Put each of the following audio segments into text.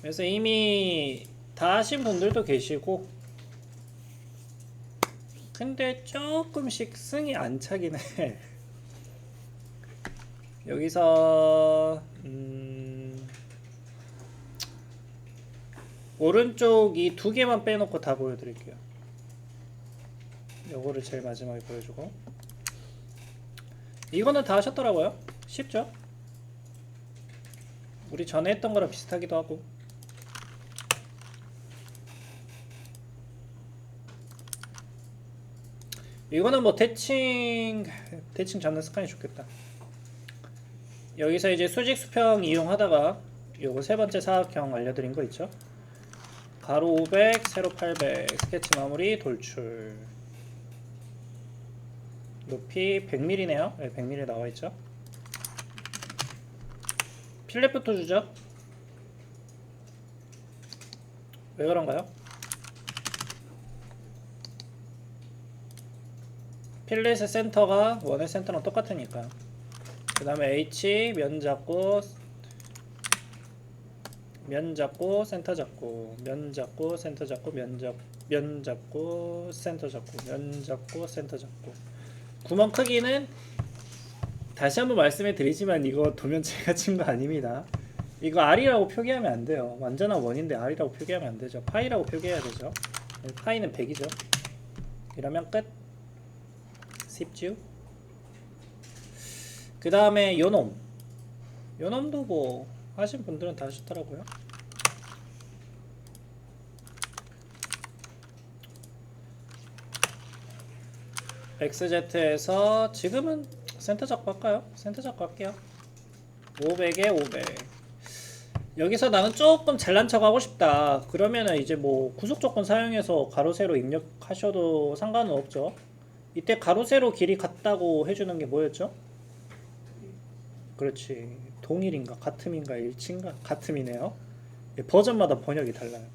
그래서 이미 다 하신 분들도 계시고, 근데 조금씩 승이 안 차긴 해. 여기서 오른쪽 이 두 개만 빼놓고 다 보여드릴게요. 요거를 제일 마지막에 보여주고, 이거는 다 하셨더라고요. 쉽죠? 우리 전에 했던 거랑 비슷하기도 하고. 이거는 뭐 대칭 잡는 습관이 좋겠다. 여기서 이제 수직 수평 이용하다가 요거 세 번째 사각형 알려드린 거 있죠? 가로 500, 세로 800, 스케치 마무리, 돌출. 높이 100mm네요. 네, 100mm 나와 있죠? 필렛부터 주죠. 왜 그런가요? 필렛의 센터가 원의 센터랑 똑같으니까. 그 다음에 H 면 잡고 센터 잡고 면 잡고 센터 잡고 면 잡고 센터 잡고 면 잡고 센터 잡고. 구멍 크기는 다시 한번 말씀해 드리지만 이거 도면 제가 친 거 아닙니다. 이거 R이라고 표기하면 안 돼요. 완전한 원인데 R이라고 표기하면 안 되죠. 파이라고 표기해야 되죠. 파이는 100이죠. 이러면 끝. 쉽죠? 그 다음에 요놈도 뭐 하신 분들은 다 하시더라고요. XZ에서 지금은 센터 잡고 할까요? 센터 잡고 할게요. 500에 500. 여기서 나는 조금 잘난 척 하고 싶다. 그러면은 이제 뭐 구속 조건 사용해서 가로 세로 입력하셔도 상관은 없죠. 이때 가로 세로 길이 같다고 해주는 게 뭐였죠? 그렇지. 동일인가 같음인가 일치인가 같음이네요. 버전마다 번역이 달라요.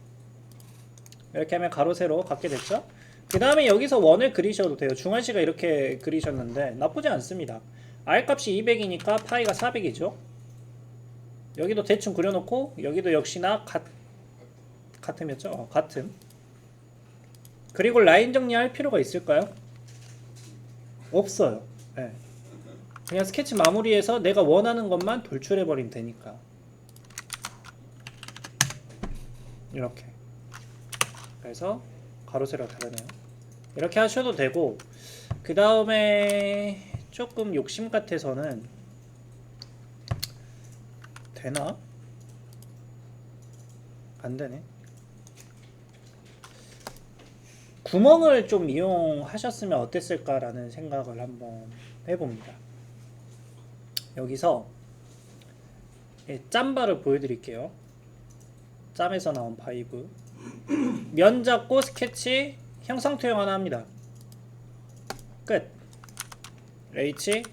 이렇게 하면 가로 세로 같게 됐죠? 그 다음에 여기서 원을 그리셔도 돼요. 중환씨가 이렇게 그리셨는데 나쁘지 않습니다. R값이 200이니까 파이가 400이죠. 여기도 대충 그려놓고 여기도 역시나 같음이었죠? 같음. 그리고 라인 정리할 필요가 있을까요? 없어요. 네. 그냥 스케치 마무리해서 내가 원하는 것만 돌출해버리면 되니까. 이렇게. 그래서 가로 세로 다르네요. 이렇게 하셔도 되고, 그 다음에 조금 욕심 같아서는 되나? 안 되네. 구멍을 좀 이용하셨으면 어땠을까라는 생각을 한번 해봅니다. 여기서 짬바를 보여드릴게요. 짬에서 나온 바이브. 면 잡고 스케치 형상 투영 하나 합니다. 끝. H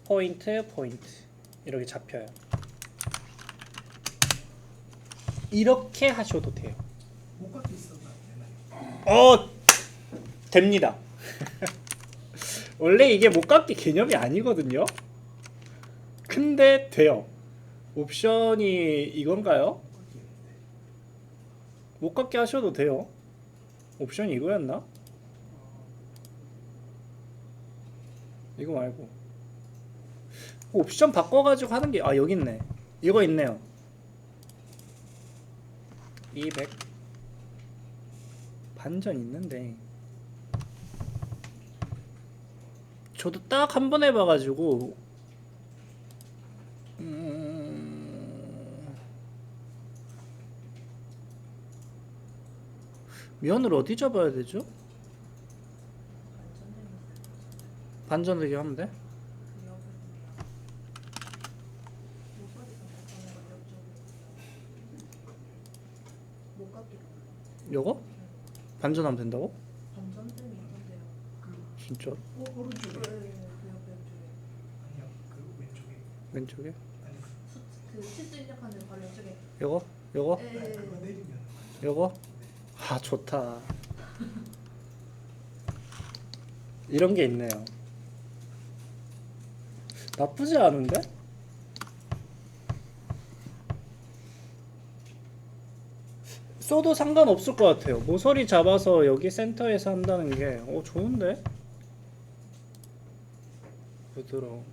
포인트 이렇게 잡혀요. 이렇게 하셔도 돼요. 목각도 있었나? 됩니다. 원래 이게 목깎기 개념이 아니거든요. 근데 돼요. 옵션이 이건가요? 목깎기 하셔도 돼요. 옵션이 이거였나? 이거 말고 옵션 바꿔가지고 하는 게 여기 있네. 이거 있네요. 200 반전 있는데 저도 딱 한 번 해봐가지고 면을 어디 잡아야 되죠? 반전되게 하면 돼? 요거? 반전하면 된다고? 반전점이 있던데요. 진짜? 오른쪽에. 아니요, 그 왼쪽에. 왼쪽에? 아니, 그 실수 입력하는 바로 왼쪽에. 요거? 요거? 네. 아니 그거 내리면. 요거? 좋다. 이런 게 있네요. 나쁘지 않은데? 써도 상관없을 것 같아요. 모서리 잡아서 여기 센터에서 한다는 게 좋은데? 부드러워.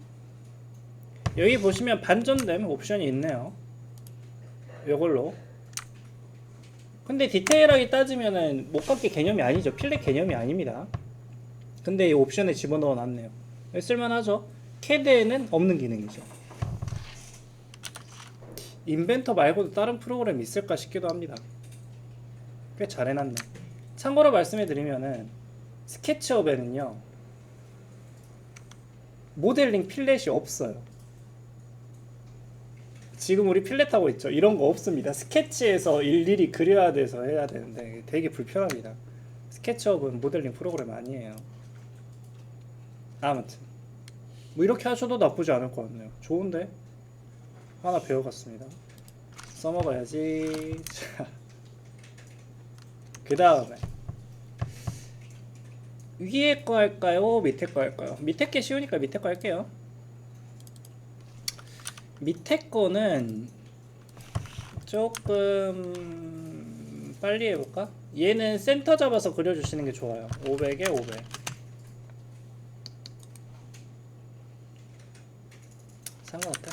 여기 보시면 반전됨 옵션이 있네요. 이걸로. 근데 디테일하게 따지면은 목깎이 개념이 아니죠. 필렛 개념이 아닙니다. 근데 이 옵션에 집어넣어 놨네요. 쓸만하죠. 캐드에는 없는 기능이죠. 인벤터 말고도 다른 프로그램이 있을까 싶기도 합니다. 꽤 잘 해놨네. 참고로 말씀해 드리면은 스케치업에는요 모델링 필렛이 없어요. 지금 우리 필렛 하고 있죠. 이런 거 없습니다. 스케치에서 일일이 그려야 돼서 해야 되는데 되게 불편합니다. 스케치업은 모델링 프로그램 아니에요. 아무튼 뭐 이렇게 하셔도 나쁘지 않을 것 같네요. 좋은데? 하나 배워갔습니다. 써먹어야지. 그 다음에 위에 거 할까요? 밑에 거 할까요? 밑에 게 쉬우니까 밑에 거 할게요. 밑에 거는 조금 빨리 해볼까? 얘는 센터 잡아서 그려주시는 게 좋아요. 500에 500. 상관없다.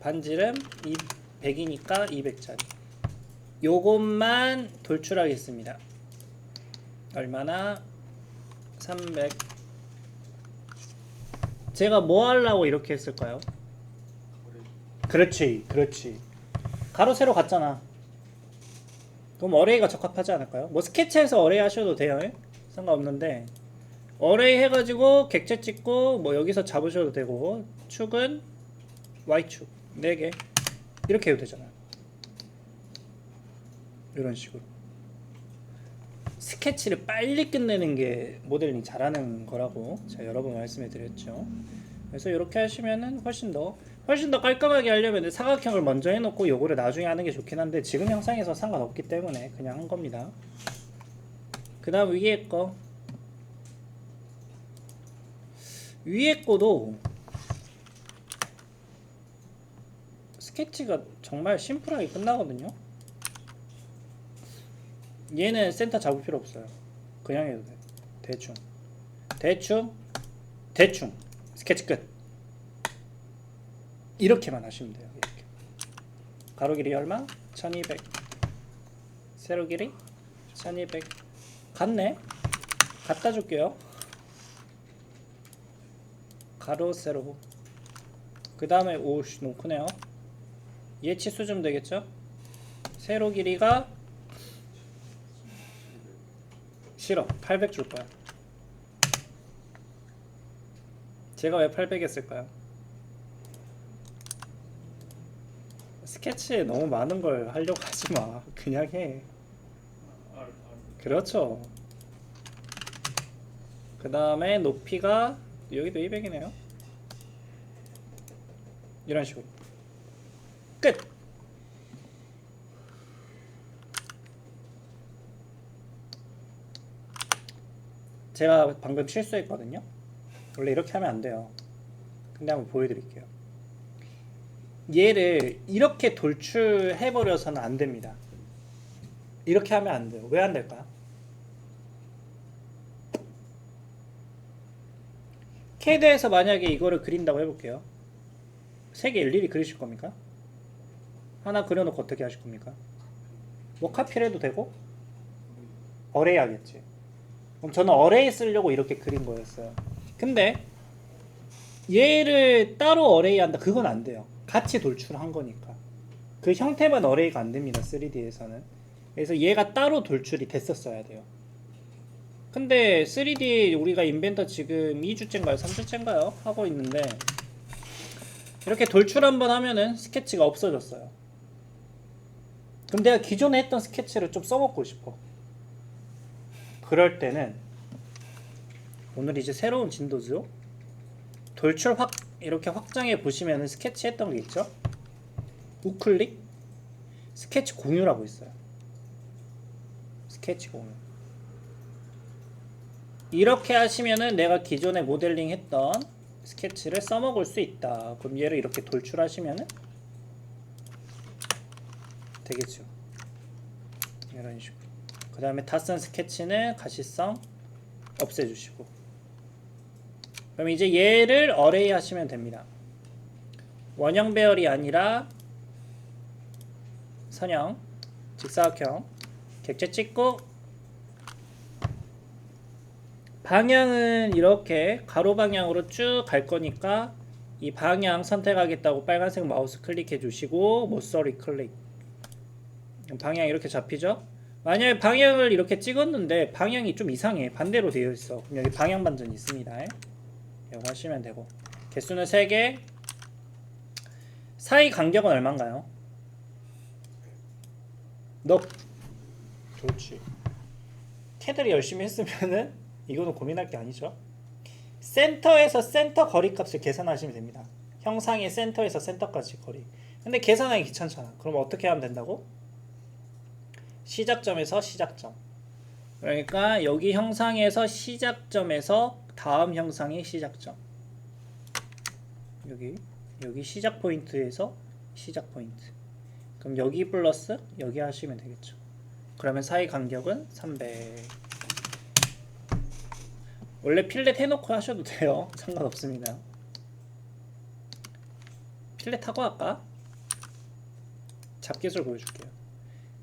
반지름 100이니까 200짜리. 요것만 돌출하겠습니다. 얼마나? 300. 제가 뭐 하려고 이렇게 했을까요? 그렇지, 그렇지. 가로 세로 같잖아. 그럼 어레이가 적합하지 않을까요? 뭐 스케치해서 어레이 하셔도 돼요. 상관없는데 어레이 해가지고 객체 찍고 뭐 여기서 잡으셔도 되고 축은 Y축 4개 이렇게 해도 되잖아요. 이런 식으로 스케치를 빨리 끝내는 게 모델링 잘하는 거라고 제가 여러 번 말씀해 드렸죠. 그래서 이렇게 하시면은 훨씬 더 깔끔하게 하려면 사각형을 먼저 해놓고 요거를 나중에 하는 게 좋긴 한데 지금 형상에서 상관없기 때문에 그냥 한 겁니다. 그 다음 위에 거도 스케치가 정말 심플하게 끝나거든요. 얘는 센터 잡을 필요 없어요. 그냥 해도 돼. 대충 스케치 끝. 이렇게만 하시면 돼요. 이렇게. 가로 길이 얼마? 1200. 세로 길이 1200. 같네. 갖다 줄게요. 가로 세로. 그 다음에 오씨 너무 크네요. 얘 치수 좀 되겠죠? 세로 길이가 싫어. 800 줄 거야. 제가 왜 800 했을까요? 스케치에 너무 많은 걸 하려고 하지 마. 그냥 해. 그렇죠. 그 다음에 높이가 여기도 200이네요. 이런 식으로. 끝! 제가 방금 실수했거든요. 원래 이렇게 하면 안 돼요. 근데 한번 보여드릴게요. 얘를 이렇게 돌출해버려서는 안 됩니다. 이렇게 하면 안 돼요. 왜 안 될까요? 캐드에서 만약에 이거를 그린다고 해볼게요. 3개 일일이 그리실 겁니까? 하나 그려놓고 어떻게 하실 겁니까? 뭐 카피를 해도 되고 어레이 하겠지. 그럼 저는 어레이 쓰려고 이렇게 그린 거였어요. 근데 얘를 따로 어레이 한다. 그건 안 돼요. 같이 돌출한 거니까. 그 형태만 어레이가 안 됩니다. 3D에서는. 그래서 얘가 따로 돌출이 됐었어야 돼요. 근데 3D 우리가 인벤터 지금 2주째인가요? 3주째인가요? 하고 있는데 이렇게 돌출 한번 하면은 스케치가 없어졌어요. 그럼 내가 기존에 했던 스케치를 좀 써먹고 싶어. 그럴 때는 오늘 이제 새로운 진도죠. 돌출 이렇게 확장해 보시면은 스케치 했던 게 있죠. 우클릭 스케치 공유라고 있어요. 스케치 공유. 이렇게 하시면은 내가 기존에 모델링 했던 스케치를 써먹을 수 있다. 그럼 얘를 이렇게 돌출하시면은 되겠죠. 이런 식으로. 그 다음에 타선 스케치는 가시성 없애주시고. 그럼 이제 얘를 어레이 하시면 됩니다. 원형 배열이 아니라 선형, 직사각형, 객체 찍고 방향은 이렇게 가로 방향으로 쭉 갈 거니까 이 방향 선택하겠다고 빨간색 마우스 클릭해 주시고 모서리 클릭. 방향 이렇게 잡히죠? 만약에 방향을 이렇게 찍었는데 방향이 좀 이상해. 반대로 되어 있어. 그럼 여기 방향 반전이 있습니다. 이거 하시면 되고. 개수는 3개. 사이 간격은 얼마인가요? 넉. 좋지. 캐들이 열심히 했으면은 이거는 고민할 게 아니죠. 센터에서 센터 거리값을 계산하시면 됩니다. 형상의 센터에서 센터까지 거리. 근데 계산하기 귀찮잖아. 그럼 어떻게 하면 된다고? 시작점에서 시작점. 그러니까 여기 형상에서 시작점에서 다음 형상의 시작점. 여기 시작 포인트에서 시작 포인트. 그럼 여기 플러스 여기 하시면 되겠죠. 그러면 사이 간격은 300. 원래 필렛 해놓고 하셔도 돼요. 상관없습니다. 필렛 하고 할까? 잡기술 보여줄게요.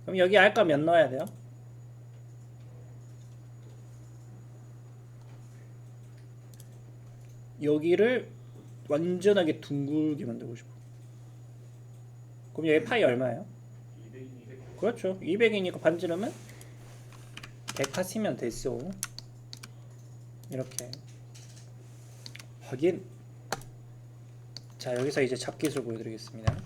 그럼 여기 알까 몇 넣어야 돼요? 여기를 완전하게 둥글게 만들고 싶어. 그럼 여기 파이 얼마예요? 200. 그렇죠. 200이니까 반지름은 100 하시면 됐어. 이렇게 확인. 자, 여기서 이제 잡기술 보여드리겠습니다.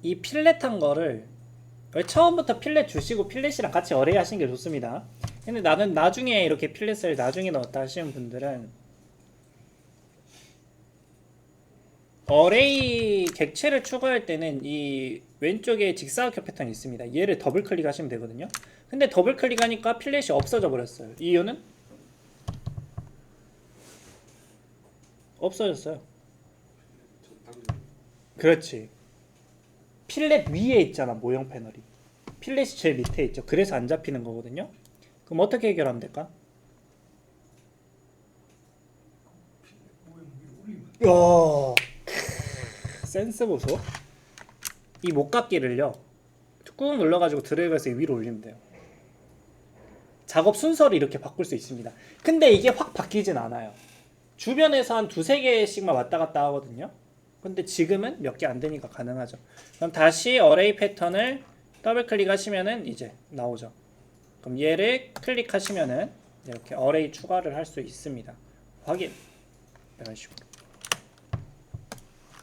이 필렛한 거를 처음부터 필렛 주시고 필렛이랑 같이 어레이 하시는 게 좋습니다. 근데 나는 나중에 이렇게 필렛을 나중에 넣었다 하시는 분들은 어레이 객체를 추가할 때는 이 왼쪽에 직사각형 패턴이 있습니다. 얘를 더블 클릭하시면 되거든요. 근데 더블 클릭하니까 필렛이 없어져 버렸어요. 이유는? 없어졌어요. 그렇지. 필렛 위에 있잖아, 모형 패널이. 필렛이 제일 밑에 있죠. 그래서 안 잡히는 거거든요. 그럼 어떻게 해결하면 될까? 모형 위로 올리면 센스 보소. 이 목깎이를요 꾹 눌러가지고 드래그해서 위로 올리면 돼요. 작업 순서를 이렇게 바꿀 수 있습니다. 근데 이게 확 바뀌진 않아요. 주변에서 한 2-3개씩만 왔다 갔다 하거든요. 근데 지금은 몇 개 안 되니까 가능하죠. 그럼 다시 어레이 패턴을 더블 클릭하시면은 이제 나오죠. 그럼 얘를 클릭하시면은 이렇게 어레이 추가를 할 수 있습니다. 확인. 이런 식으로.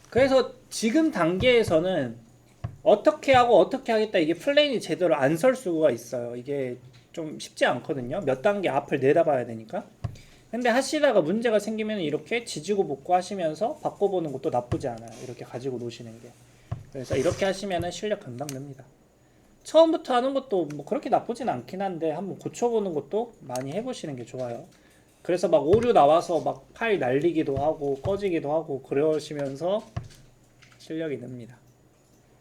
그래서 지금 단계에서는 어떻게 하고 어떻게 하겠다, 이게 플레인이 제대로 안 설 수가 있어요. 이게 좀 쉽지 않거든요. 몇 단계 앞을 내다봐야 되니까. 근데 하시다가 문제가 생기면 이렇게 지지고 볶고 하시면서 바꿔보는 것도 나쁘지 않아요. 이렇게 가지고 노시는 게. 그래서 이렇게 하시면은 실력 금방 늡니다. 처음부터 하는 것도 뭐 그렇게 나쁘진 않긴 한데 한번 고쳐보는 것도 많이 해보시는 게 좋아요. 그래서 막 오류 나와서 막 파일 날리기도 하고 꺼지기도 하고 그러시면서 실력이 늡니다.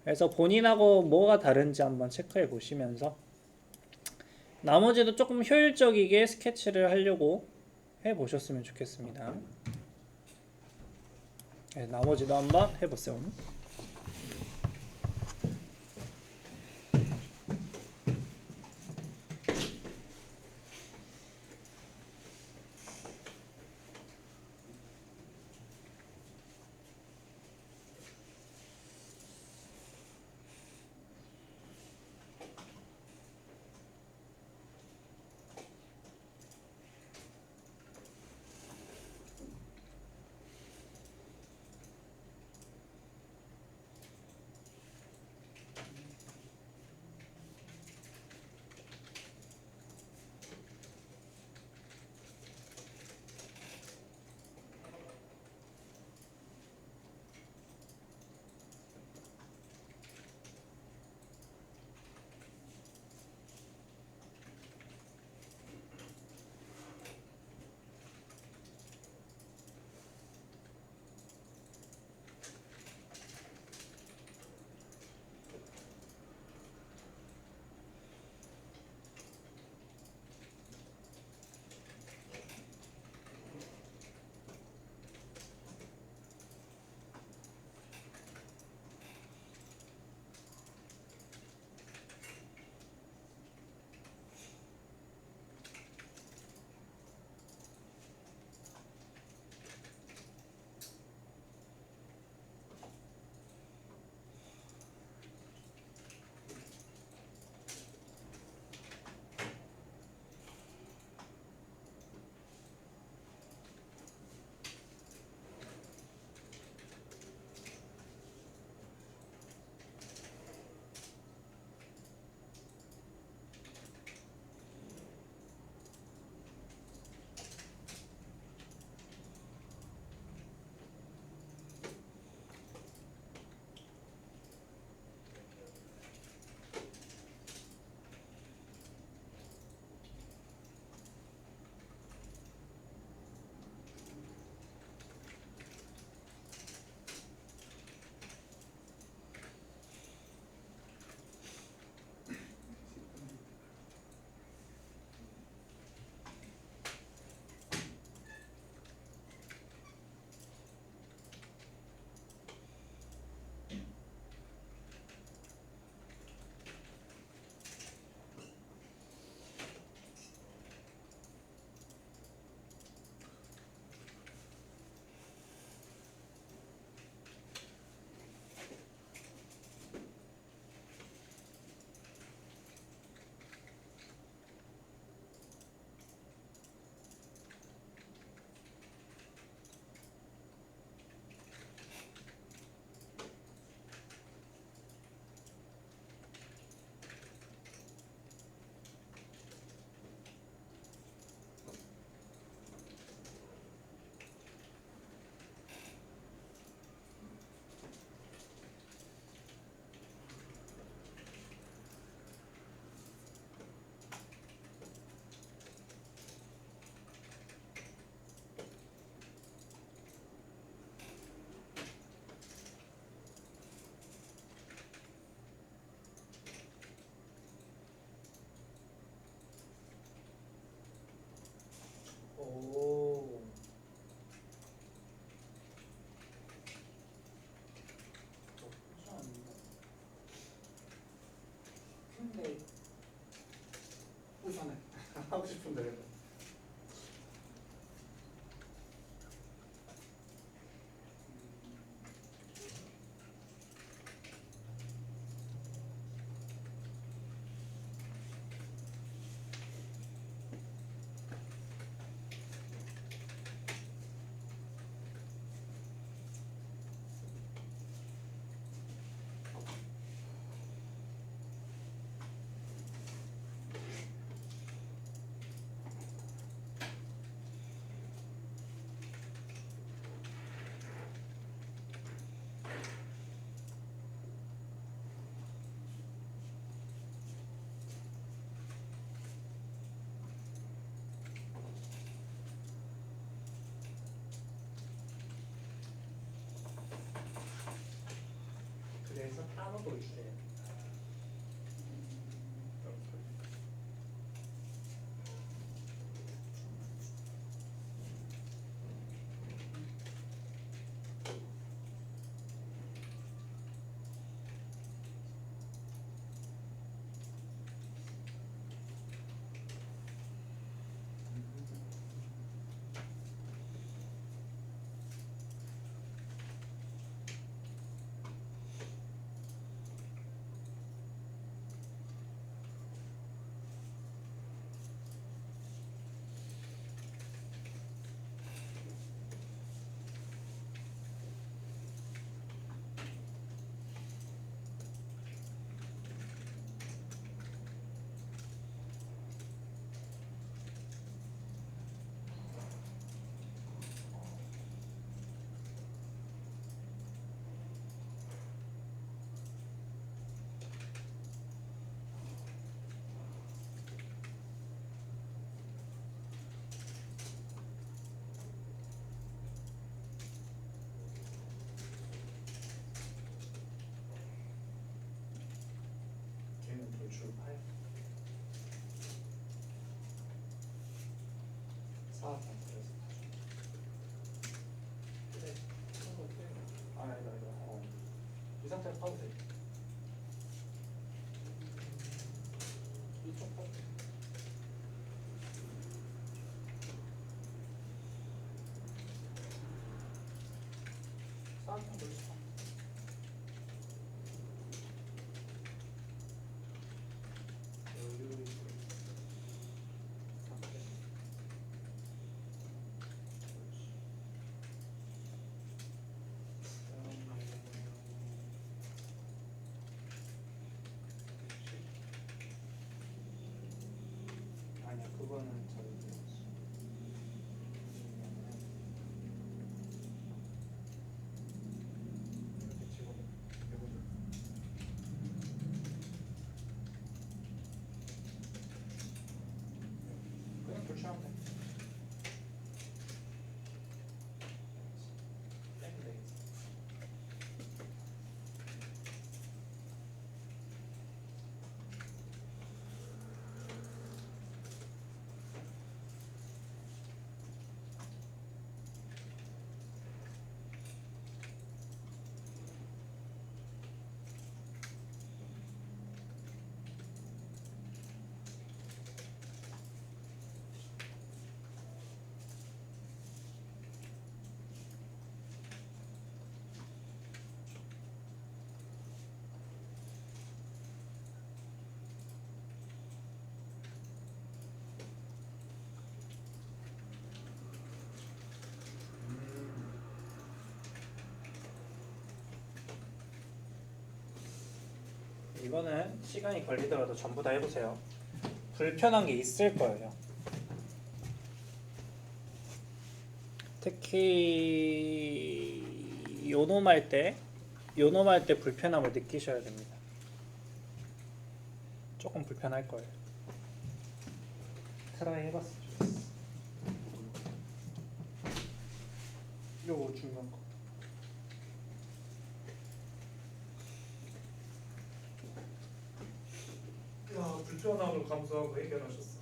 그래서 본인하고 뭐가 다른지 한번 체크해 보시면서 나머지도 조금 효율적이게 스케치를 하려고 해 보셨으면 좋겠습니다. 네, 나머지도 한번 해보세요. 싶으면 되겠다. 그래서 따로 보여주래요. 걔는 돌출 8. 4 단계에서 그래. 그거 어때? 아니다 아니다. 이 상태로 파도 돼. 이쪽 파도 돼. 싸움만 돌리자. 여유 있고. 상태. 아니야 그거는 저기 이렇게 집어넣어. 그냥 교체하면 돼. 땡 되겠지. 이거는 시간이 걸리더라도 전부 다 해보세요. 불편한 게 있을 거예요. 특히 요놈할 때 불편함을 느끼셔야 됩니다. 조금 불편할 거예요. 트라이 해봤으면 좋겠어. 요거 중요한 거. 야 불편함을 감수하고 해결하셨어.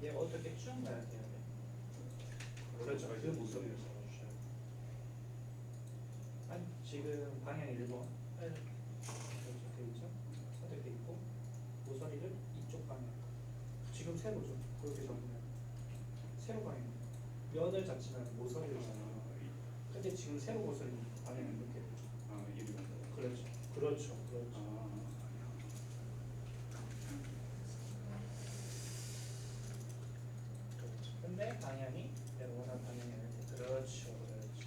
얘 어떻게 쭉 가야 돼요? 그렇죠. 그 모서리를 잡아주셔야 돼요. 아니 지금 방향 1번 이렇게 돼 있죠? 선택돼 있고 모서리를 이쪽 방향. 지금 세로죠. 그렇게 잡으면 세로 방향. 면을 잡지만 모서리를 잡아요. 근데 지금 세로 모서리 방향은 이렇게 되죠. 그렇죠. 그렇죠. 그렇죠. 그렇죠. 근데 방향이 내가 원하는 방향이 이렇게. 그렇죠. 그렇죠.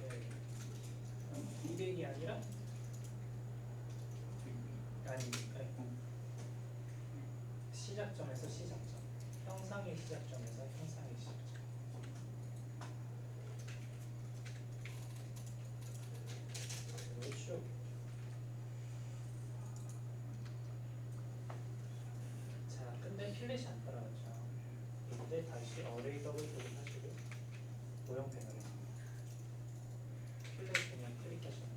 오케이. 200이 아니라 아니 시작점에서 시작점. 형상의 시작점에서 형상의 시작점. 그렇죠. 자, 근데 필렛이 안 따라가죠. 이때 다시 어레이 더블 클릭하시고 모형 패널에 필렛 그냥 클릭하시면 돼요.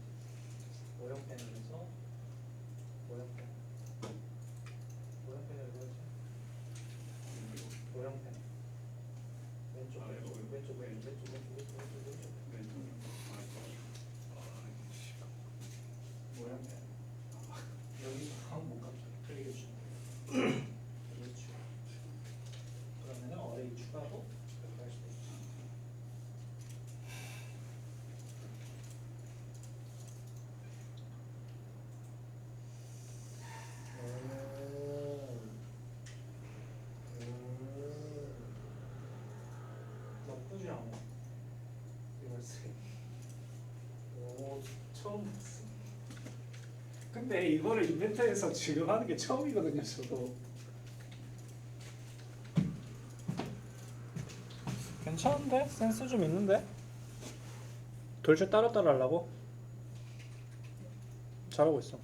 모형 패널에서 모형 패널 모형 패널 뭐였죠? 모형 패널 왼쪽 왼쪽 모형 패널 여기서 못 감죠. 클릭해 주시면 돼요. 그렇죠. 그러면은 어레이 추가도 그렇게 할 수도 있죠. 나쁘지 않아. 이거 쓰. 오, 처음 봤어. 근데 이거를 이벤트에서 지금 하는 게 처음이거든요, 저도. 괜찮은데? 센스 좀 있는데? 돌출 따로따로 하려고? 잘하고 있어.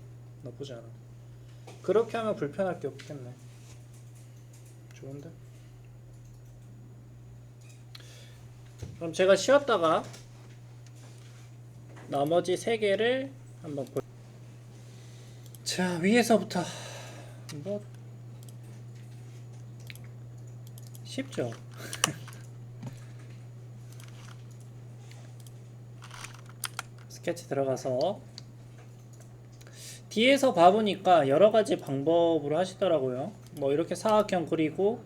나쁘지 않아. 그렇게 하면 불편할 게 없겠네. 좋은데? 그럼 제가 쉬었다가 나머지 3개를 한번 볼. 자, 위에서부터 뭐 쉽죠? 스케치 들어가서 뒤에서 봐보니까 여러가지 방법으로 하시더라고요. 뭐 이렇게 사각형 그리고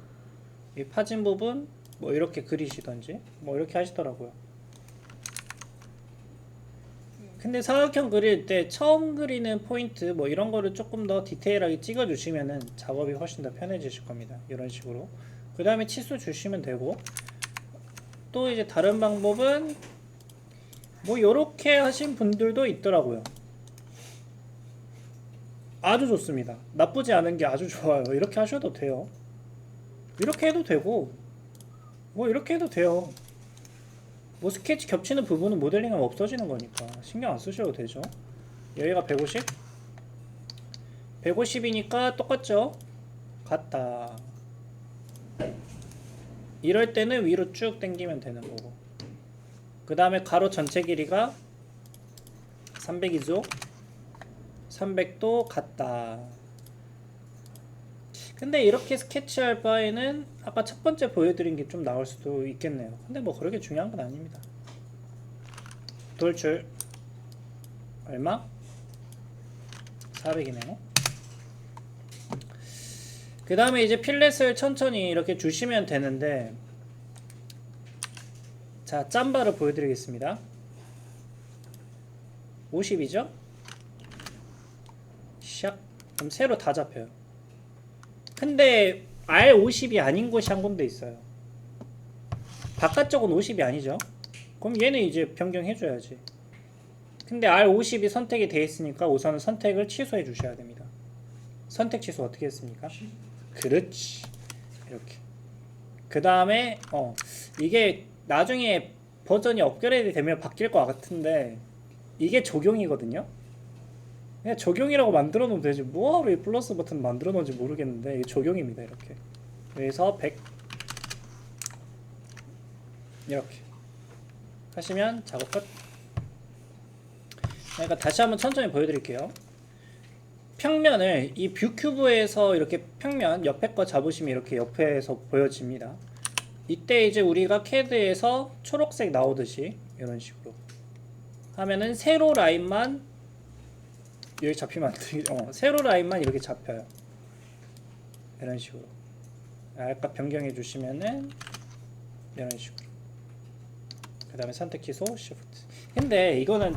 이 파진 부분 뭐 이렇게 그리시던지 뭐 이렇게 하시더라고요. 근데 사각형 그릴 때 처음 그리는 포인트 뭐 이런 거를 조금 더 디테일하게 찍어 주시면은 작업이 훨씬 더 편해지실 겁니다. 이런 식으로. 그 다음에 치수 주시면 되고, 또 이제 다른 방법은 뭐 요렇게 하신 분들도 있더라고요. 아주 좋습니다. 나쁘지 않은 게 아주 좋아요. 이렇게 하셔도 돼요. 이렇게 해도 되고 뭐 이렇게 해도 돼요. 뭐 스케치 겹치는 부분은 모델링하면 없어지는 거니까 신경 안 쓰셔도 되죠. 여기가 150? 150이니까 똑같죠? 같다. 이럴 때는 위로 쭉 당기면 되는 거고, 그 다음에 가로 전체 길이가 300이죠? 300도 같다. 근데 이렇게 스케치할 바에는 아까 첫 번째 보여드린 게 좀 나을 수도 있겠네요. 근데 뭐 그렇게 중요한 건 아닙니다. 돌출 얼마? 400이네요. 그 다음에 이제 필렛을 천천히 이렇게 주시면 되는데, 자, 짬바를 보여드리겠습니다. 50이죠? 샥. 그럼 세로 다 잡혀요. 근데 R50이 아닌 곳이 한 군데 있어요. 바깥쪽은 50이 아니죠? 그럼 얘는 이제 변경해줘야지. 근데 R50이 선택이 되어 있으니까 우선은 선택을 취소해 주셔야 됩니다. 선택 취소 어떻게 했습니까? 그렇지. 이렇게. 그 다음에 이게 나중에 버전이 업그레이드 되면 바뀔 것 같은데 이게 적용이거든요. 그냥 적용이라고 만들어 놓으면 되지 뭐하러 이 플러스 버튼 만들어 놓은지 모르겠는데 이게 적용입니다. 이렇게 그래서 100 이렇게 하시면 작업 끝. 그러니까 다시 한번 천천히 보여드릴게요. 평면을 이 뷰 큐브에서 이렇게 평면 옆에 거 잡으시면 이렇게 옆에서 보여집니다. 이때 이제 우리가 CAD에서 초록색 나오듯이 이런 식으로 하면은 세로 라인만 여기 잡히면 안 되겠 세로 라인만 이렇게 잡혀요. 이런 식으로 아까 변경해 주시면은 이런 식으로 그 다음에 선택 취소 Shift. 근데 이거는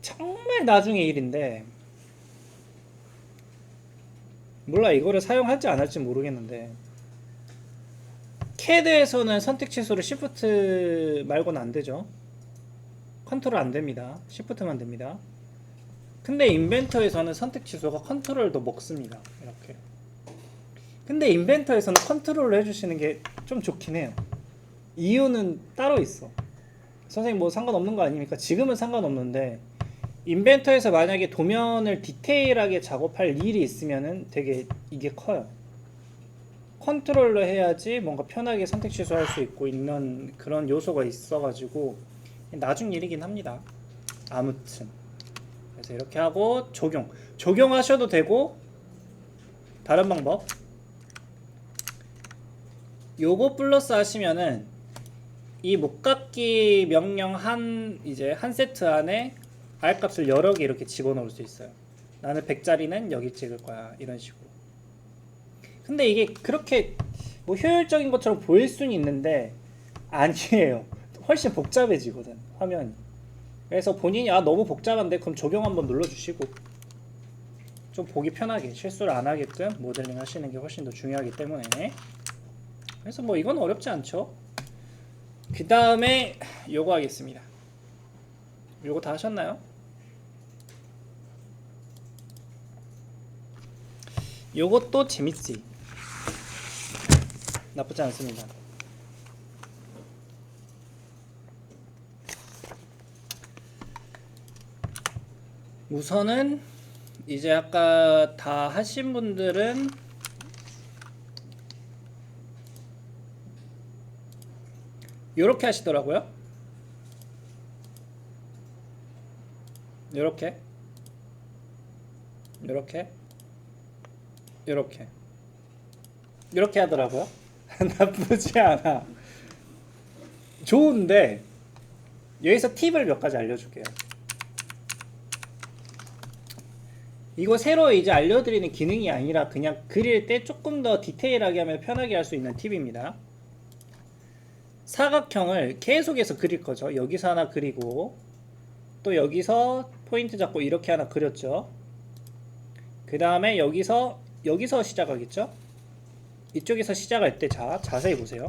정말 나중에 일인데 몰라 이거를 사용할지 안 할지 모르겠는데 CAD에서는 선택 취소를 Shift 말고는 안 되죠. 컨트롤 안 됩니다. Shift만 됩니다. 근데 인벤터에서는 선택 취소가 컨트롤도 먹습니다. 이렇게. 근데 인벤터에서는 컨트롤로 해주시는 게 좀 좋긴 해요. 이유는 따로 있어. 선생님 뭐 상관없는 거 아닙니까? 지금은 상관없는데 인벤터에서 만약에 도면을 디테일하게 작업할 일이 있으면은 되게 이게 커요. 컨트롤로 해야지 뭔가 편하게 선택 취소할 수 있고 있는 그런 요소가 있어가지고 나중 일이긴 합니다. 아무튼 그래서 이렇게 하고 적용하셔도 되고 다른 방법 요거 플러스 하시면은 이 목깎기 명령 한 세트 안에 R 값을 여러 개 이렇게 집어넣을 수 있어요. 나는 100짜리는 여기 찍을 거야. 이런 식으로. 근데 이게 그렇게 뭐 효율적인 것처럼 보일 수는 있는데 아니에요. 훨씬 복잡해지거든 화면이. 그래서 본인이 너무 복잡한데 그럼 적용 한번 눌러주시고 좀 보기 편하게 실수를 안 하게끔 모델링 하시는 게 훨씬 더 중요하기 때문에 그래서 뭐 이건 어렵지 않죠. 그 다음에 요거 하겠습니다. 요거 다 하셨나요? 요것도 재밌지. 나쁘지 않습니다. 우선은 이제 아까 다 하신 분들은 요렇게 하시더라고요. 요렇게 하더라고요. 나쁘지 않아. 좋은데 여기서 팁을 몇 가지 알려줄게요. 이거 새로 이제 알려드리는 기능이 아니라 그냥 그릴 때 조금 더 디테일하게 하면 편하게 할 수 있는 팁입니다. 사각형을 계속해서 그릴 거죠. 여기서 하나 그리고 또 여기서 포인트 잡고 이렇게 하나 그렸죠. 그 다음에 여기서 시작하겠죠. 이쪽에서 시작할 때 자세히 보세요.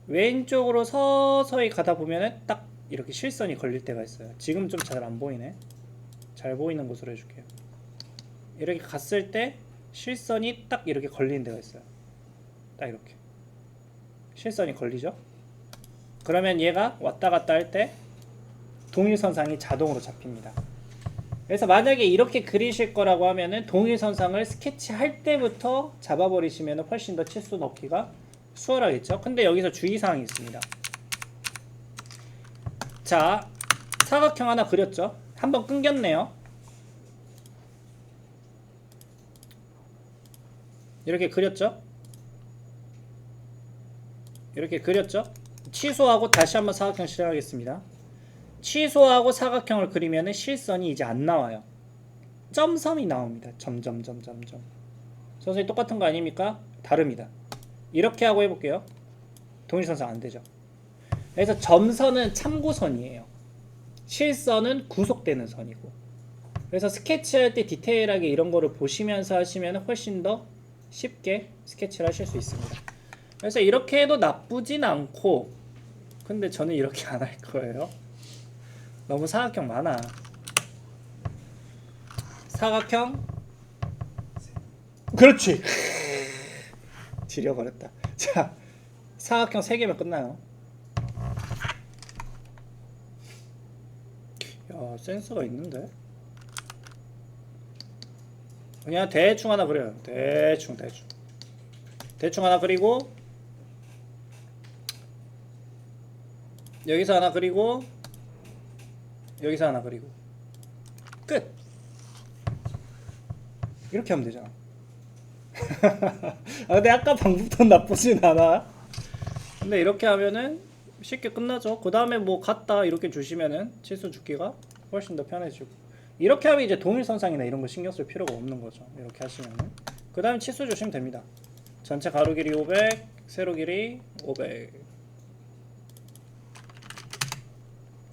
왼쪽으로 서서히 가다 보면은 딱 이렇게 실선이 걸릴 때가 있어요. 지금 좀 잘 안 보이네. 잘 보이는 곳으로 해줄게요. 이렇게 갔을 때 실선이 딱 이렇게 걸리는 데가 있어요. 딱 이렇게 실선이 걸리죠. 그러면 얘가 왔다 갔다 할 때 동일선상이 자동으로 잡힙니다. 그래서 만약에 이렇게 그리실 거라고 하면은 동일선상을 스케치할 때부터 잡아버리시면 훨씬 더 치수 넣기가 수월하겠죠. 근데 여기서 주의사항이 있습니다. 자, 사각형 하나 그렸죠. 한번 끊겼네요. 이렇게 그렸죠. 취소하고 다시 한번 사각형 실행하겠습니다. 취소하고 사각형을 그리면은 실선이 이제 안 나와요. 점선이 나옵니다. 점점점점점. 선생님 똑같은 거 아닙니까? 다릅니다. 이렇게 하고 해볼게요. 동일선상 안 되죠. 그래서 점선은 참고선이에요. 실선은 구속되는 선이고. 그래서 스케치할 때 디테일하게 이런 거를 보시면서 하시면 훨씬 더 쉽게 스케치를 하실 수 있습니다. 그래서 이렇게 해도 나쁘진 않고, 근데 저는 이렇게 안 할 거예요. 너무 사각형 많아. 사각형. 그렇지. 지려버렸다. 자, 사각형 3개면 끝나요. 센스가 있는데. 그냥 대충 하나 그려요. 대충 하나 그리고 여기서 하나 그리고 여기서 하나 그리고 끝. 이렇게 하면 되잖아. 근데 아까 방법도 나쁘진 않아. 근데 이렇게 하면은 쉽게 끝나죠. 그 다음에 뭐 같다 이렇게 주시면은 치수 주기가 훨씬 더 편해지고, 이렇게 하면 이제 동일선상이나 이런 거 신경 쓸 필요가 없는 거죠. 이렇게 하시면은 그 다음에 치수 주시면 됩니다. 전체 가로 길이 500, 세로 길이 500.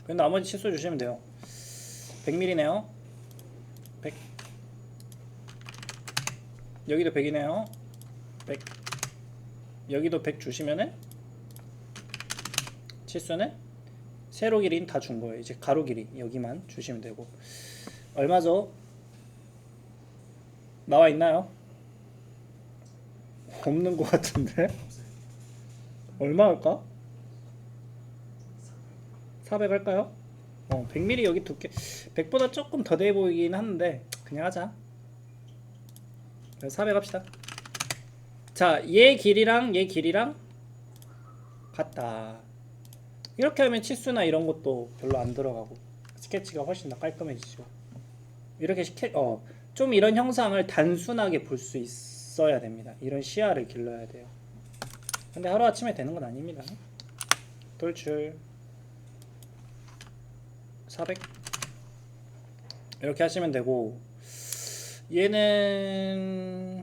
그 나머지 치수 주시면 돼요. 100mm네요. 100. 여기도 100이네요. 100. 여기도 100 주시면은 치수는 세로 길이는 다 준 거예요. 이제 가로 길이 여기만 주시면 되고. 얼마죠? 나와 있나요? 없는 것 같은데. 얼마 할까? 400 할까요? 100mm 여기 두께. 100보다 조금 더 돼 보이긴 하는데 그냥 하자. 400 합시다. 자, 얘 길이랑 같다. 이렇게 하면 치수나 이런 것도 별로 안 들어가고 스케치가 훨씬 더 깔끔해지죠. 이렇게 좀 이런 형상을 단순하게 볼 수 있어야 됩니다. 이런 시야를 길러야 돼요. 근데 하루아침에 되는 건 아닙니다. 돌출 400 이렇게 하시면 되고, 얘는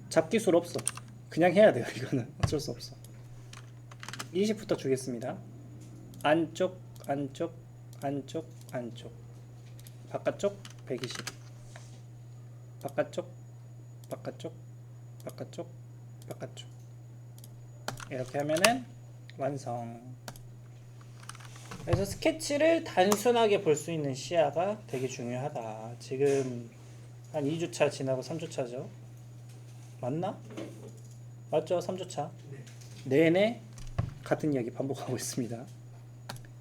잡기술 없어. 그냥 해야 돼요. 이거는 어쩔 수 없어. 20부터 주겠습니다. 안쪽 바깥쪽 120, 바깥쪽 이렇게 하면은 완성. 그래서 스케치를 단순하게 볼 수 있는 시야가 되게 중요하다. 지금 한 2주차 지나고 3주차죠. 맞나? 맞죠? 3주차. 내내 같은 이야기 반복하고 있습니다.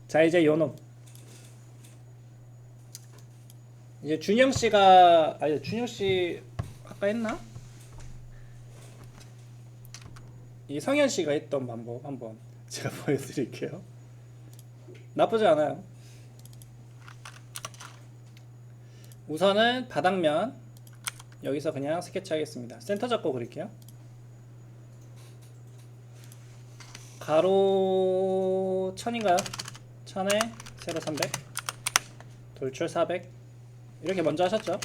자, 이제 요놈. 이제 준영씨가, 준영씨 아까 했나? 이 성현씨가 했던 방법 한번 제가 보여드릴게요. 나쁘지 않아요. 우선은 바닥면 여기서 그냥 스케치 하겠습니다. 센터 잡고 그릴게요. 가로 1000인가요? 1000에 세로 300, 돌출 400 이렇게 먼저 하셨죠?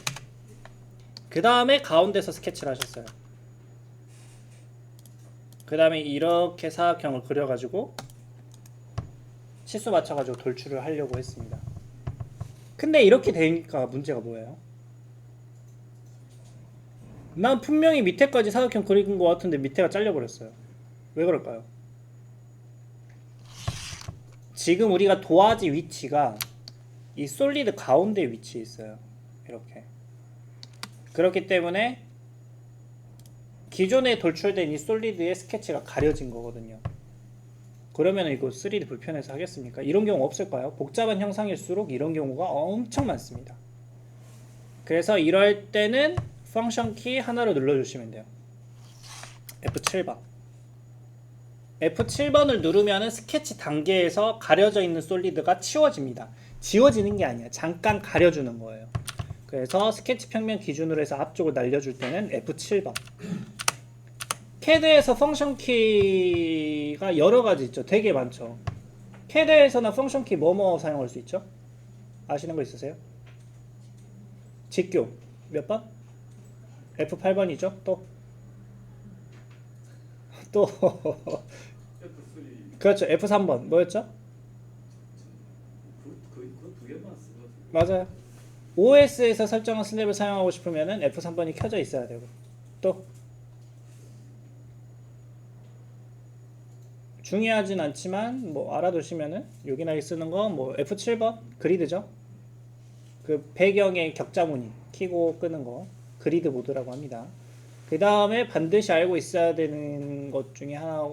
그 다음에 가운데서 스케치를 하셨어요. 그 다음에 이렇게 사각형을 그려가지고 치수 맞춰가지고 돌출을 하려고 했습니다. 근데 이렇게 되니까 문제가 뭐예요? 난 분명히 밑에까지 사각형 그린 것 같은데 밑에가 잘려버렸어요. 왜 그럴까요? 지금 우리가 도화지 위치가 이 솔리드 가운데에 위치해 있어요. 이렇게. 그렇기 때문에 기존에 돌출된 이 솔리드의 스케치가 가려진 거거든요. 그러면 이거 3D 불편해서 하겠습니까? 이런 경우 없을까요? 복잡한 형상일수록 이런 경우가 엄청 많습니다. 그래서 이럴 때는 펑션 키 하나로 눌러주시면 돼요. F7번. F7번을 누르면 스케치 단계에서 가려져 있는 솔리드가 치워집니다. 지워지는 게 아니야. 잠깐 가려주는 거예요. 그래서 스케치 평면 기준으로 해서 앞쪽을 날려줄 때는 F7번. CAD에서 펑션 키가 여러 가지 있죠. 되게 많죠. CAD에서는 펑션 키 뭐뭐 사용할 수 있죠? 아시는 거 있으세요? 직교 몇 번? F8번이죠. 또 F3 그렇죠. F3번 뭐였죠? 그 두 개만 쓰면 맞아요. OS에서 설정한 스냅을 사용하고 싶으면은 F3번이 켜져 있어야 되고, 또 중요하진 않지만 뭐 알아두시면은 요긴하게 쓰는 거 뭐 F7번 그리드죠. 그 배경의 격자무늬 키고 끄는 거 그리드 모드라고 합니다. 그 다음에 반드시 알고 있어야 되는 것 중에 하나,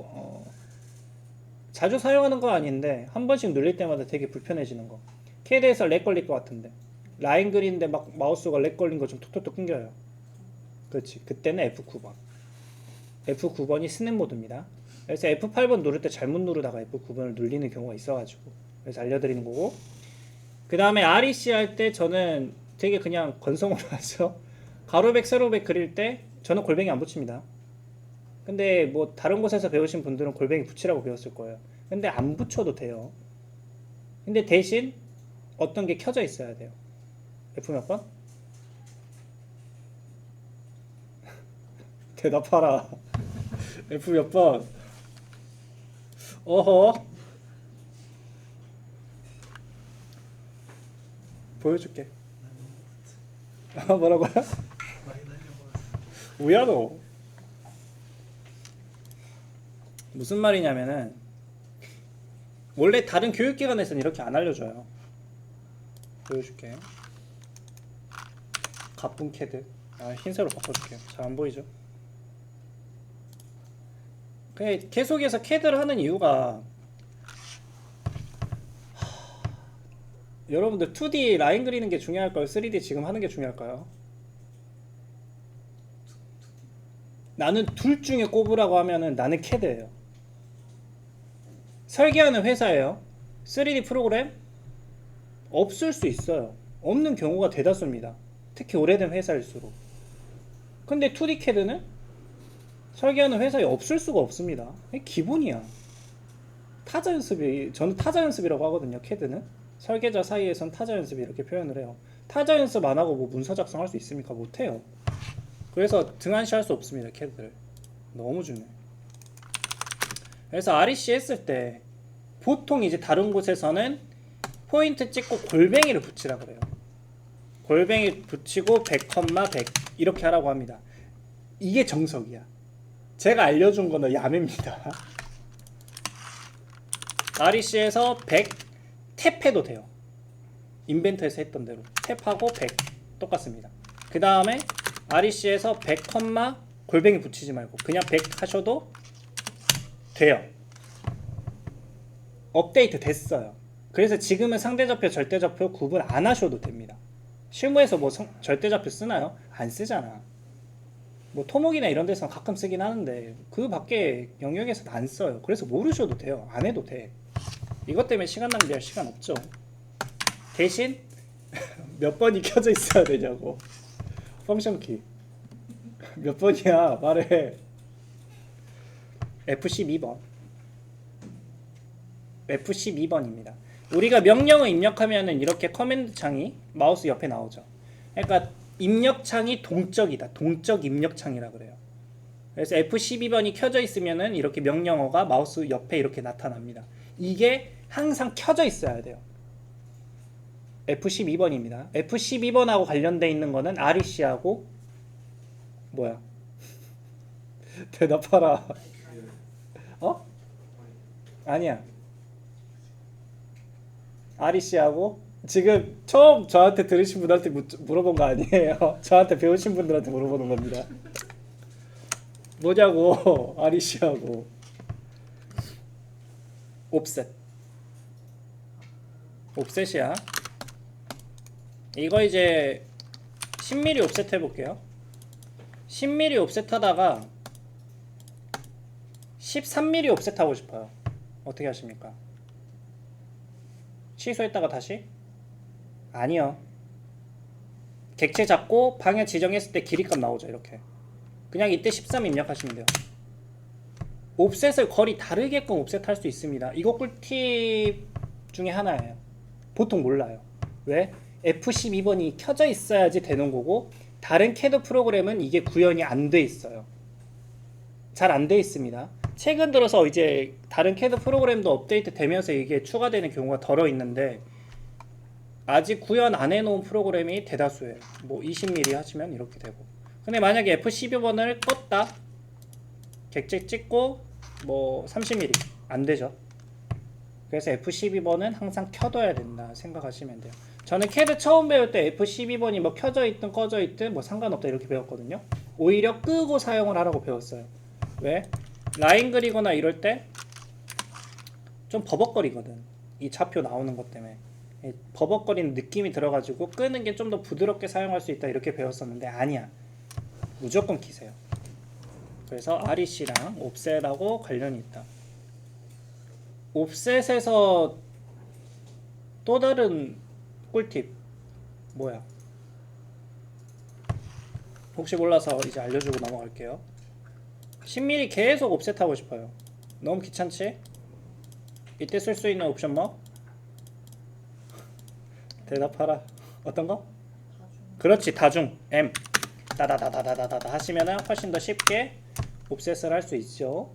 자주 사용하는 거 아닌데 한 번씩 눌릴 때마다 되게 불편해지는 거. 캐드에서 렉 걸릴 것 같은데 라인 그리는데 막 마우스가 렉 걸린 거 좀 톡톡톡 끊겨요. 그렇지. 그때는 F9번. F9번이 스냅 모드입니다. 그래서 F8번 누를 때 잘못 누르다가 F9번을 눌리는 경우가 있어가지고 그래서 알려드리는 거고. 그 다음에 REC 할 때 저는 되게 그냥 건성으로 하죠. 가로백 세로백 그릴 때 저는 골뱅이 안 붙입니다. 근데 뭐 다른 곳에서 배우신 분들은 골뱅이 붙이라고 배웠을 거예요. 근데 안 붙여도 돼요. 근데 대신 어떤 게 켜져 있어야 돼요. F 몇 번? 대답하라. F 몇 번? 어허. 보여줄게. 뭐라고요? 뭐야 너? 무슨 말이냐면은 원래 다른 교육기관에서는 이렇게 안 알려줘요. 보여줄게. 가쁜 캐드. 흰색으로 바꿔줄게요. 잘 안 보이죠? 계속해서 캐드를 하는 이유가 여러분들 2D 라인 그리는 게 중요할까요? 3D 지금 하는 게 중요할까요? 나는 둘 중에 꼽으라고 하면은 나는 캐드예요. 설계하는 회사예요. 3D 프로그램 없을 수 있어요. 없는 경우가 대다수입니다. 특히 오래된 회사일수록. 근데 2D 캐드는 설계하는 회사에 없을 수가 없습니다. 기본이야. 타자 연습이, 저는 타자 연습이라고 하거든요. 캐드는 설계자 사이에선 타자 연습 이렇게 표현을 해요. 타자 연습 안 하고 뭐 문서 작성할 수 있습니까? 못해요. 그래서 등한시할 수 없습니다. 캐드를 너무 중요해. 그래서 REC 했을 때 보통 이제 다른 곳에서는 포인트 찍고 골뱅이를 붙이라 그래요. 골뱅이 붙이고 100,100 이렇게 하라고 합니다. 이게 정석이야. 제가 알려준 거는 야매입니다. REC에서 100 탭해도 돼요. 인벤터에서 했던 대로 탭하고 100 똑같습니다. 그 다음에 REC에서 100, 골뱅이 붙이지 말고 그냥 100 하셔도 돼요. 업데이트 됐어요. 그래서 지금은 상대좌표, 절대좌표 구분 안 하셔도 됩니다. 실무에서 뭐 절대좌표 쓰나요? 안 쓰잖아. 뭐 토목이나 이런 데서 가끔 쓰긴 하는데 그 밖에 영역에서는 안 써요. 그래서 모르셔도 돼요. 안 해도 돼. 이것 때문에 시간 낭비할 시간 없죠. 대신 몇 번이 켜져 있어야 되냐고. 펑션 키 몇 번이야? 말해. F12번. F12번입니다. 우리가 명령을 입력하면은 이렇게 커맨드 창이 마우스 옆에 나오죠. 그러니까 입력창이 동적이다. 동적 입력창이라 그래요. 그래서 F12번이 켜져 있으면은 이렇게 명령어가 마우스 옆에 이렇게 나타납니다. 이게 항상 켜져 있어야 돼요. F12번입니다. F12번하고 관련돼 있는 거는 REC하고 뭐야? 대답하라. 어? 아니야. REC하고 지금 처음 저한테 들으신 분한테 물어본 거 아니에요. 저한테 배우신 분들한테 물어보는 겁니다. 뭐냐고. REC하고 옵셋. 옵셋이야. 이거 이제 10mm 옵셋 해볼게요. 10mm 옵셋 하다가 13mm 옵셋 하고 싶어요. 어떻게 하십니까? 취소했다가 다시? 아니요. 객체 잡고 방향 지정했을 때 길이값 나오죠. 이렇게. 그냥 이때 13 입력하시면 돼요. 옵셋을 거리 다르게끔 옵셋 할 수 있습니다. 이거 꿀팁 중에 하나예요. 보통 몰라요. 왜? F12번이 켜져 있어야지 되는 거고 다른 캐드 프로그램은 이게 구현이 안 돼 있어요. 잘 안 돼 있습니다. 최근 들어서 이제 다른 캐드 프로그램도 업데이트 되면서 이게 추가되는 경우가 덜어 있는데 아직 구현 안 해놓은 프로그램이 대다수예요. 뭐 20mm 하시면 이렇게 되고. 근데 만약에 F12번을 껐다 객체 찍고 뭐 30mm 안 되죠. 그래서 F12번은 항상 켜둬야 된다 생각하시면 돼요. 저는 캐드 처음 배울 때 F12번이 뭐 켜져 있든 꺼져 있든 뭐 상관없다 이렇게 배웠거든요. 오히려 끄고 사용을 하라고 배웠어요. 왜? 라인 그리거나 이럴 때 좀 버벅거리거든. 이 좌표 나오는 것 때문에. 이 버벅거리는 느낌이 들어가지고 끄는 게 좀 더 부드럽게 사용할 수 있다 이렇게 배웠었는데 아니야. 무조건 키세요. 그래서 REC랑 옵셋하고 관련이 있다. 옵셋에서 또 다른 꿀팁 뭐야? 혹시 몰라서 이제 알려주고 넘어갈게요. 10mm 계속 옵셋하고 싶어요. 너무 귀찮지? 이때 쓸 수 있는 옵션 뭐? 대답하라. 어떤 거? 그렇지, 다중 M 다다다다다다다 하시면은 훨씬 더 쉽게 옵셋을 할 수 있죠.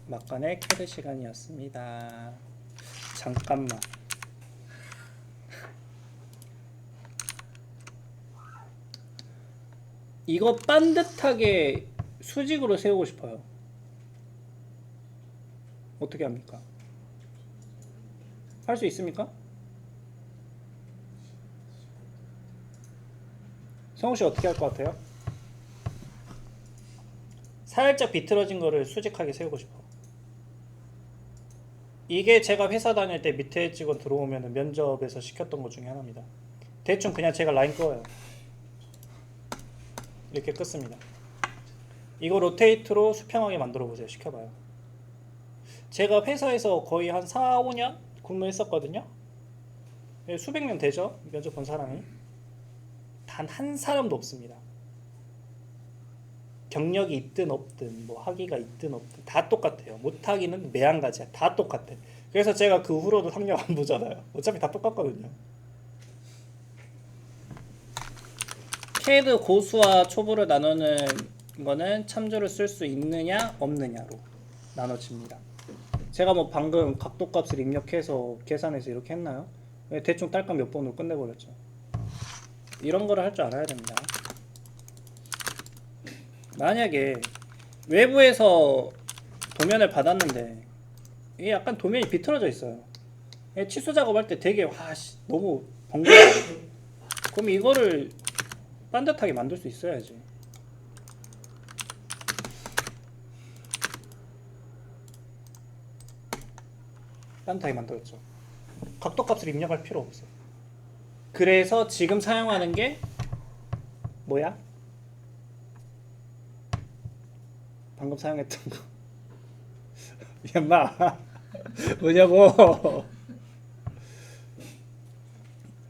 막간의 캐드 시간이었습니다. 잠깐만. 이거 반듯하게 수직으로 세우고 싶어요. 어떻게 합니까? 할 수 있습니까? 성우씨 어떻게 할 것 같아요? 살짝 비틀어진 거를 수직하게 세우고 싶어. 이게 제가 회사 다닐 때 밑에 직원 들어오면 면접에서 시켰던 것 중에 하나입니다. 대충 그냥 제가 라인 끄어요. 이렇게 끄습니다. 이거 로테이트로 수평하게 만들어 보세요. 시켜봐요. 제가 회사에서 거의 한 4, 5년 근무했었거든요. 수백 명 되죠? 면접 본 사람이. 단 한 사람도 없습니다. 경력이 있든 없든 뭐 학위가 있든 없든 다 똑같아요. 못하기는 매한가지야. 다 똑같아. 그래서 제가 그 후로도 학력 안 보잖아요. 어차피 다 똑같거든요. 캐드 고수와 초보를 나누는 거는 참조를 쓸 수 있느냐 없느냐로 나눠집니다. 제가 뭐 방금 각도값을 입력해서 계산해서 이렇게 했나요? 대충 딸깍 몇 번으로 끝내버렸죠. 이런 거를 할 줄 알아야 됩니다. 만약에 외부에서 도면을 받았는데 이게 약간 도면이 비틀어져 있어요. 치수 작업할 때 되게 너무 번거로워. 그럼 이거를 반듯하게 만들 수 있어야지. 반듯하게 만들었죠. 각도값을 입력할 필요 없어요. 그래서 지금 사용하는 게 뭐야? 방금 사용했던 거. 엄마 뭐냐고.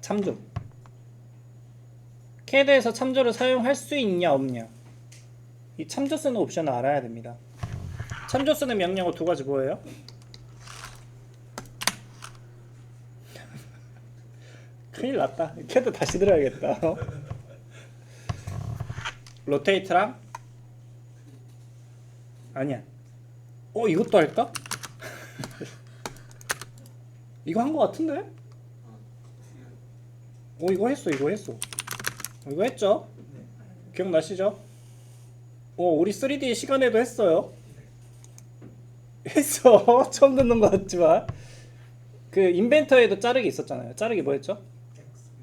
참조. 캐드에서 참조를 사용할 수 있냐 없냐. 이 참조 쓰는 옵션을 알아야 됩니다. 참조 쓰는 명령어 두 가지 뭐예요? 큰일 났다. 캐드 다시 들어야겠다. 로테이트랑 아니야. 이것도 할까? 이거 한 거 같은데? 이거 했어. 이거 했죠? 기억나시죠? 우리 3D 시간에도 했어요. 했어. 처음 듣는 거 같지만 그 인벤터에도 자르기 있었잖아요. 자르기 뭐였죠?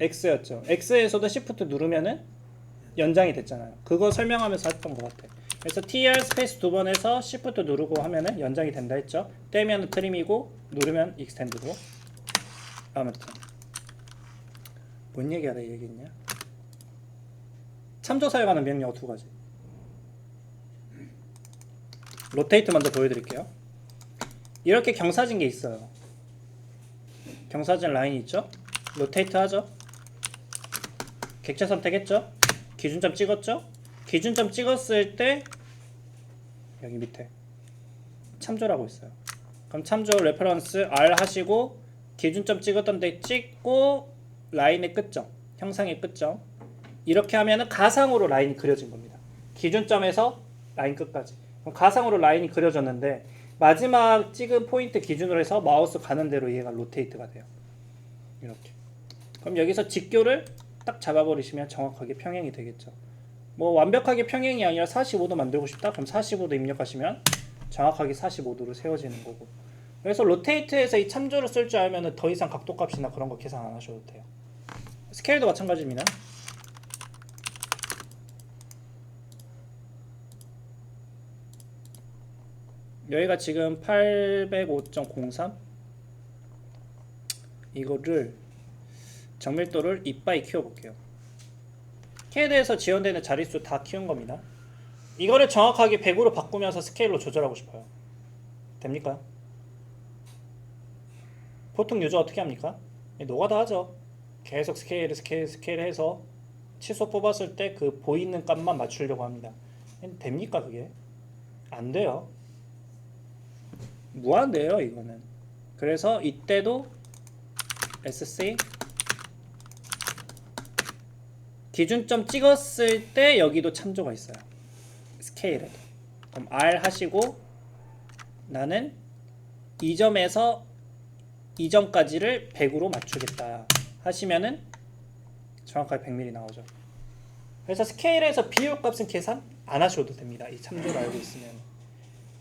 X였죠. X에서도 Shift 누르면은 연장이 됐잖아요. 그거 설명하면서 했던 것 같아. 그래서 TR 스페이스 두 번 해서 Shift 누르고 하면은 연장이 된다 했죠. 떼면 트림이고 누르면 익스텐드고. 아무튼 뭔 얘기하다 얘기했냐? 참조 사용하는 명령어 두 가지. 로테이트 먼저 보여드릴게요. 이렇게 경사진 게 있어요. 경사진 라인이 있죠? 로테이트 하죠? 객체 선택했죠? 기준점 찍었죠? 기준점 찍었을 때 여기 밑에 참조라고 있어요. 그럼 참조 레퍼런스 R 하시고 기준점 찍었던 데 찍고 라인의 끝점, 형상의 끝점 이렇게 하면은 가상으로 라인이 그려진 겁니다. 기준점에서 라인 끝까지. 그럼 가상으로 라인이 그려졌는데 마지막 찍은 포인트 기준으로 해서 마우스 가는 대로 얘가 로테이트가 돼요. 이렇게. 그럼 여기서 직교를 딱 잡아버리시면 정확하게 평행이 되겠죠. 뭐 완벽하게 평행이 아니라 45도 만들고 싶다? 그럼 45도 입력하시면 정확하게 45도로 세워지는 거고. 그래서 로테이트에서 이 참조를 쓸 줄 알면 더 이상 각도값이나 그런 거 계산 안 하셔도 돼요. 스케일도 마찬가지입니다. 여기가 지금 805.03 이거를 정밀도를 이빠이 키워볼게요. CAD에서 지원되는 자릿수 다 키운 겁니다. 이거를 정확하게 100으로 바꾸면서 스케일로 조절하고 싶어요. 됩니까? 보통 유저 어떻게 합니까? 노가다 하죠. 계속 스케일 해서 치수 뽑았을 때 그 보이는 값만 맞추려고 합니다. 됩니까 그게? 안 돼요. 무한대요 이거는. 그래서 이때도 SC 기준점 찍었을 때 여기도 참조가 있어요. 스케일에도. 그럼 R 하시고 나는 이 점에서 이 점까지를 100으로 맞추겠다 하시면은 정확하게 100mm 나오죠. 그래서 스케일에서 비율값은 계산 안 하셔도 됩니다. 이 참조를 알고 있으면.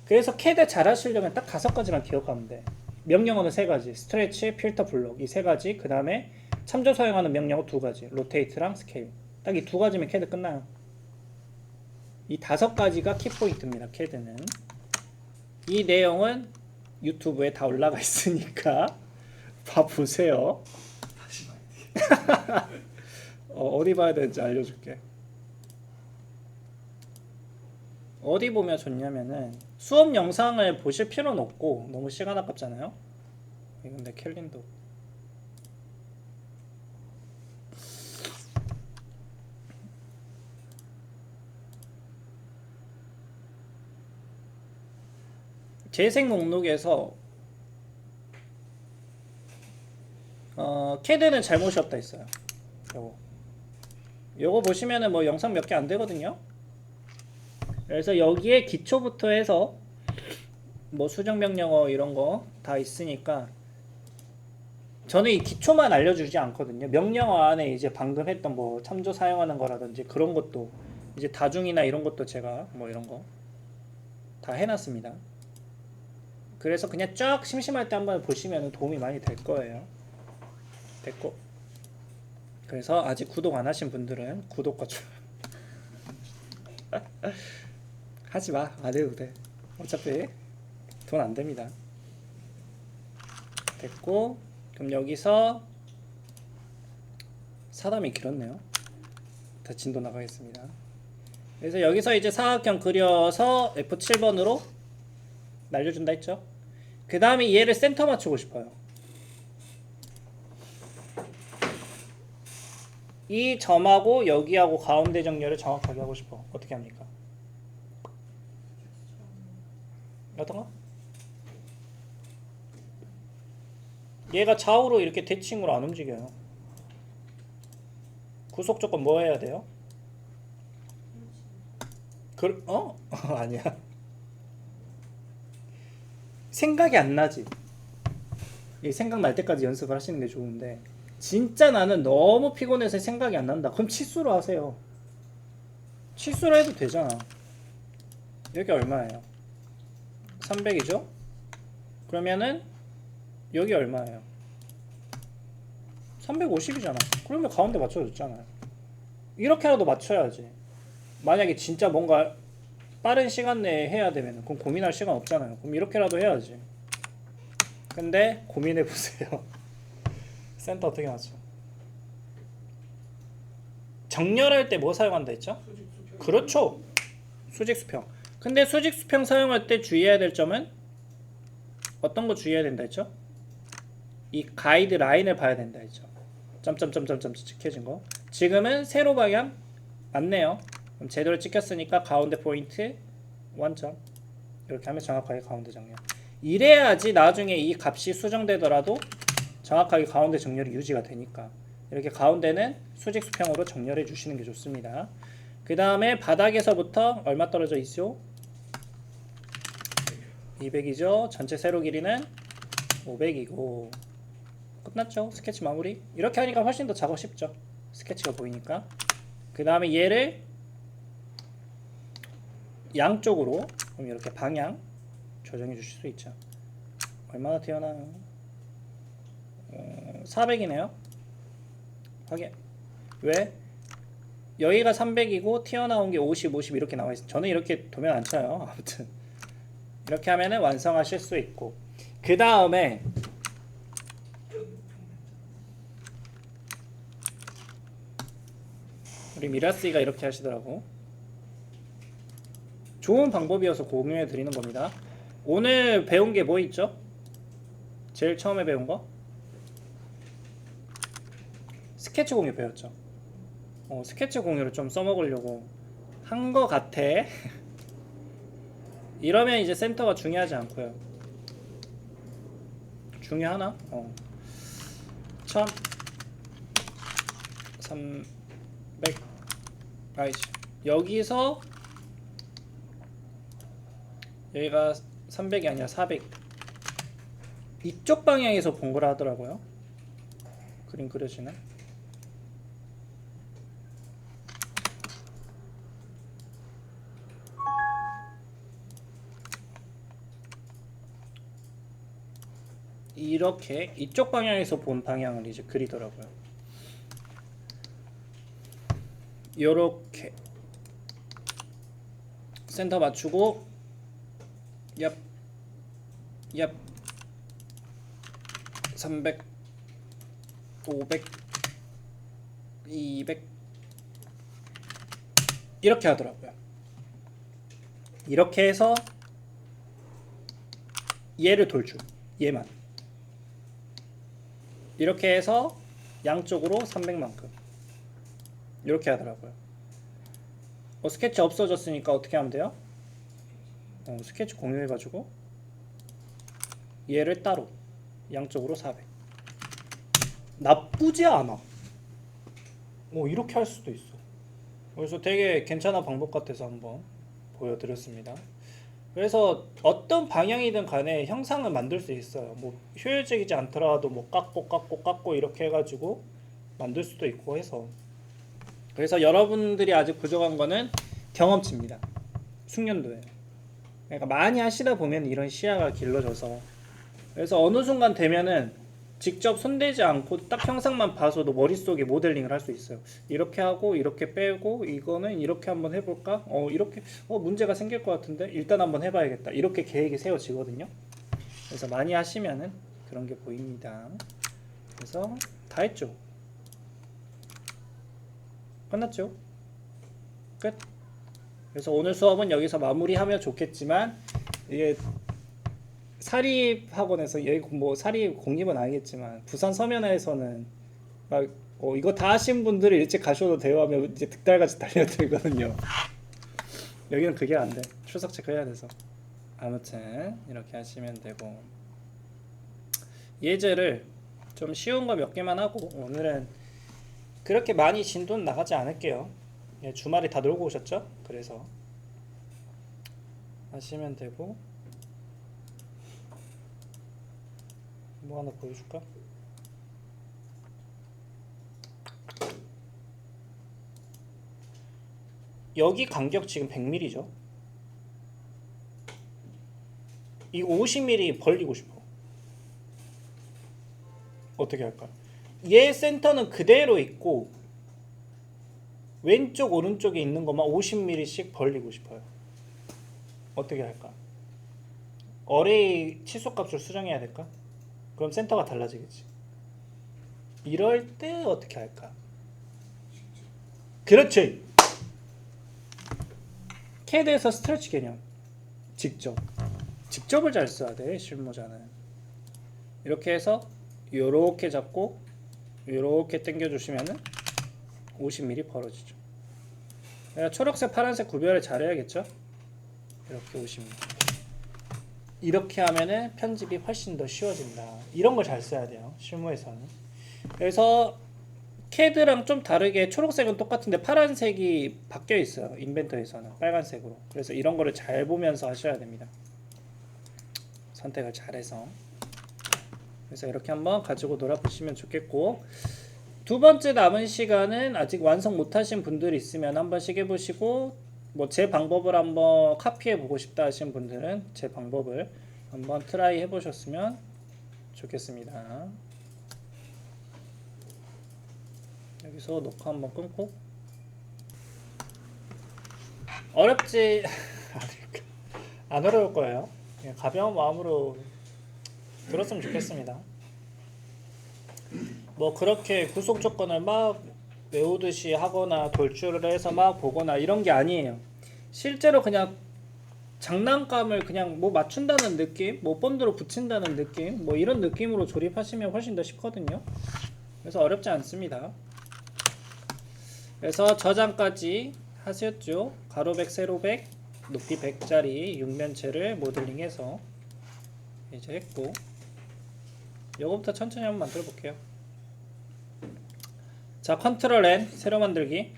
그래서 CAD 잘 하시려면 딱 5가지만 기억하면 돼. 명령어는 3가지. 스트레치, 필터, 블록 이 3가지. 그 다음에 참조 사용하는 명령어 2가지. 로테이트랑 스케일. 딱 이 2가지면 CAD 끝나요. 이 5가지가 키포인트입니다. CAD는. 이 내용은 유튜브에 다 올라가 있으니까 봐보세요. 다시 봐야 돼. 어디 봐야 되는지 알려줄게. 어디 보면 좋냐면은 수업 영상을 보실 필요는 없고 너무 시간 아깝잖아요. 이건 내 캘린더. 재생 목록에서 CAD는 잘못이 없다 있어요. 요거 보시면은 뭐 영상 몇 개 안 되거든요. 그래서 여기에 기초부터 해서 뭐 수정 명령어 이런 거 다 있으니까 저는 이 기초만 알려주지 않거든요. 명령어 안에 이제 방금 했던 뭐 참조 사용하는 거라든지 그런 것도 이제 다중이나 이런 것도 제가 뭐 이런 거 다 해놨습니다. 그래서 그냥 쫙 심심할 때 한번 보시면 도움이 많이 될 거예요. 됐고. 그래서 아직 구독 안 하신 분들은 구독과 좋아요 하지마. 안 해도 돼. 어차피 돈 안 됩니다. 됐고. 그럼 여기서 사담이 길었네요. 다 진도 나가겠습니다. 그래서 여기서 이제 사각형 그려서 F7번으로 날려준다 했죠. 그 다음에 얘를 센터 맞추고 싶어요. 이 점하고 여기하고 가운데 정렬을 정확하게 하고 싶어. 어떻게 합니까? 어떤가? 얘가 좌우로 이렇게 대칭으로 안 움직여요. 구속 조건 뭐 해야 돼요? 아니야. 생각이 안 나지. 이 생각 날 때까지 연습을 하시는 게 좋은데 진짜 나는 너무 피곤해서 생각이 안 난다. 그럼 치수로 하세요. 치수로 해도 되잖아. 여기 얼마예요? 300이죠? 그러면은 여기 얼마예요? 350이잖아. 그러면 가운데 맞춰줬잖아요. 이렇게라도 맞춰야지. 만약에 진짜 뭔가 빠른 시간 내에 해야 되면 그럼 고민할 시간 없잖아요. 그럼 이렇게라도 해야지. 근데 고민해보세요. 센터 어떻게 맞죠? 정렬할 때 뭐 사용한다 했죠? 그렇죠. 수직 수평. 근데 수직 수평 사용할 때 주의해야 될 점은 어떤 거 주의해야 된다 했죠? 이 가이드 라인을 봐야 된다 했죠. 점점점점점 찍혀진 거. 지금은 세로 방향 맞네요. 그럼 제대로 찍혔으니까 가운데 포인트 원점. 이렇게 하면 정확하게 가운데 정렬. 이래야지 나중에 이 값이 수정되더라도 정확하게 가운데 정렬이 유지가 되니까. 이렇게 가운데는 수직 수평으로 정렬해 주시는 게 좋습니다. 그 다음에 바닥에서부터 얼마 떨어져 있죠? 200이죠. 전체 세로 길이는 500이고 끝났죠. 스케치 마무리. 이렇게 하니까 훨씬 더 작업 쉽죠. 스케치가 보이니까. 그 다음에 얘를 양쪽으로 그럼 이렇게 방향 조정해 주실 수 있죠. 얼마나 튀어나와요? 400이네요. 확인. 왜? 여기가 300이고 튀어나온 게 50, 50 이렇게 나와 있어요. 저는 이렇게 도면 안 쳐요. 아무튼 이렇게 하면은 완성하실 수 있고, 그 다음에 우리 미라스이가 이렇게 하시더라고. 좋은 방법이어서 공유해 드리는 겁니다. 오늘 배운 게 뭐 있죠? 제일 처음에 배운 거? 스케치 공유 배웠죠. 스케치 공유를 좀 써먹으려고 한 거 같아. 이러면 이제 센터가 중요하지 않고요. 중요하나? 1000 300 아이씨, 여기서 여기가 300이 아니라 400, 이쪽 방향에서 본 거라 하더라고요. 그림 그려지네. 이렇게 이쪽 방향에서 본 방향을 이제 그리더라고요. 요렇게 센터 맞추고 얍 300 500 200 이렇게 하더라고요. 이렇게 해서 얘를 돌출, 얘만 이렇게 해서 양쪽으로 300만큼 이렇게 하더라고요. 스케치 없어졌으니까 어떻게 하면 돼요? 스케치 공유해가지고 얘를 따로 양쪽으로 400. 나쁘지 않아. 이렇게 할 수도 있어. 그래서 되게 괜찮은 방법 같아서 한번 보여드렸습니다. 그래서 어떤 방향이든 간에 형상을 만들 수 있어요. 뭐 효율적이지 않더라도 뭐 깎고 이렇게 해가지고 만들 수도 있고 해서. 그래서 여러분들이 아직 부족한 거는 경험치입니다. 숙련도예요. 그러니까 많이 하시다 보면 이런 시야가 길러져서, 그래서 어느 순간 되면은 직접 손대지 않고 딱 형상만 봐서도 머릿속에 모델링을 할 수 있어요. 이렇게 하고 이렇게 빼고 이거는 이렇게 한번 해볼까? 이렇게 문제가 생길 것 같은데 일단 한번 해봐야겠다. 이렇게 계획이 세워지거든요. 그래서 많이 하시면은 그런 게 보입니다. 그래서 다 했죠. 끝났죠? 끝. 그래서 오늘 수업은 여기서 마무리하면 좋겠지만, 이게 사립학원에서 여기 뭐 사립 공립은 아니겠지만 부산 서면에서는 막 이거 다 하신 분들이 일찍 가셔도 돼요 하면 이제 득달같이 달려들거든요. 여기는 그게 안 돼. 출석 체크해야 돼서. 아무튼 이렇게 하시면 되고, 예제를 좀 쉬운 거 몇 개만 하고 오늘은 그렇게 많이 진도는 나가지 않을게요. 주말에 다 놀고 오셨죠? 그래서 하시면 되고, 뭐 하나 보여줄까? 여기 간격 지금 100mm죠? 이 50mm 벌리고 싶어. 어떻게 할까? 얘 센터는 그대로 있고 왼쪽 오른쪽에 있는 것만 50mm씩 벌리고 싶어요. 어떻게 할까? 어레이 치수값을 수정해야 될까? 그럼 센터가 달라지겠지. 이럴 때 어떻게 할까? 그렇지! CAD에서 스트레치 개념 직접을 잘 써야 돼. 실무자는 이렇게 해서 요렇게 잡고 요렇게 당겨 주시면은 50mm 벌어지죠. 내가 초록색 파란색 구별을 잘해야겠죠. 이렇게 50mm. 이렇게 하면은 편집이 훨씬 더 쉬워진다. 이런 걸 잘 써야 돼요, 실무에서는. 그래서 CAD랑 좀 다르게 초록색은 똑같은데 파란색이 바뀌어 있어요, 인벤터에서는 빨간색으로. 그래서 이런 거를 잘 보면서 하셔야 됩니다. 선택을 잘해서. 그래서 이렇게 한번 가지고 놀아보시면 좋겠고, 두 번째 남은 시간은 아직 완성 못하신 분들이 있으면 한 번씩 해보시고, 뭐 제 방법을 한번 카피해 보고 싶다 하신 분들은 제 방법을 한번 트라이 해보셨으면 좋겠습니다. 여기서 녹화 한번 끊고. 어렵지 안 어려울 거예요. 그냥 가벼운 마음으로 들었으면 좋겠습니다. 뭐 그렇게 구속 조건을 막 외우듯이 하거나 돌출을 해서 막 보거나 이런 게 아니에요. 실제로 그냥 장난감을 그냥 뭐 맞춘다는 느낌, 뭐 본드로 붙인다는 느낌, 뭐 이런 느낌으로 조립하시면 훨씬 더 쉽거든요. 그래서 어렵지 않습니다. 그래서 저장까지 하셨죠. 가로 100, 세로 100, 높이 100짜리 육면체를 모델링해서 이제 했고, 요거부터 천천히 한번 만들어 볼게요. 자, 컨트롤 N 새로 만들기.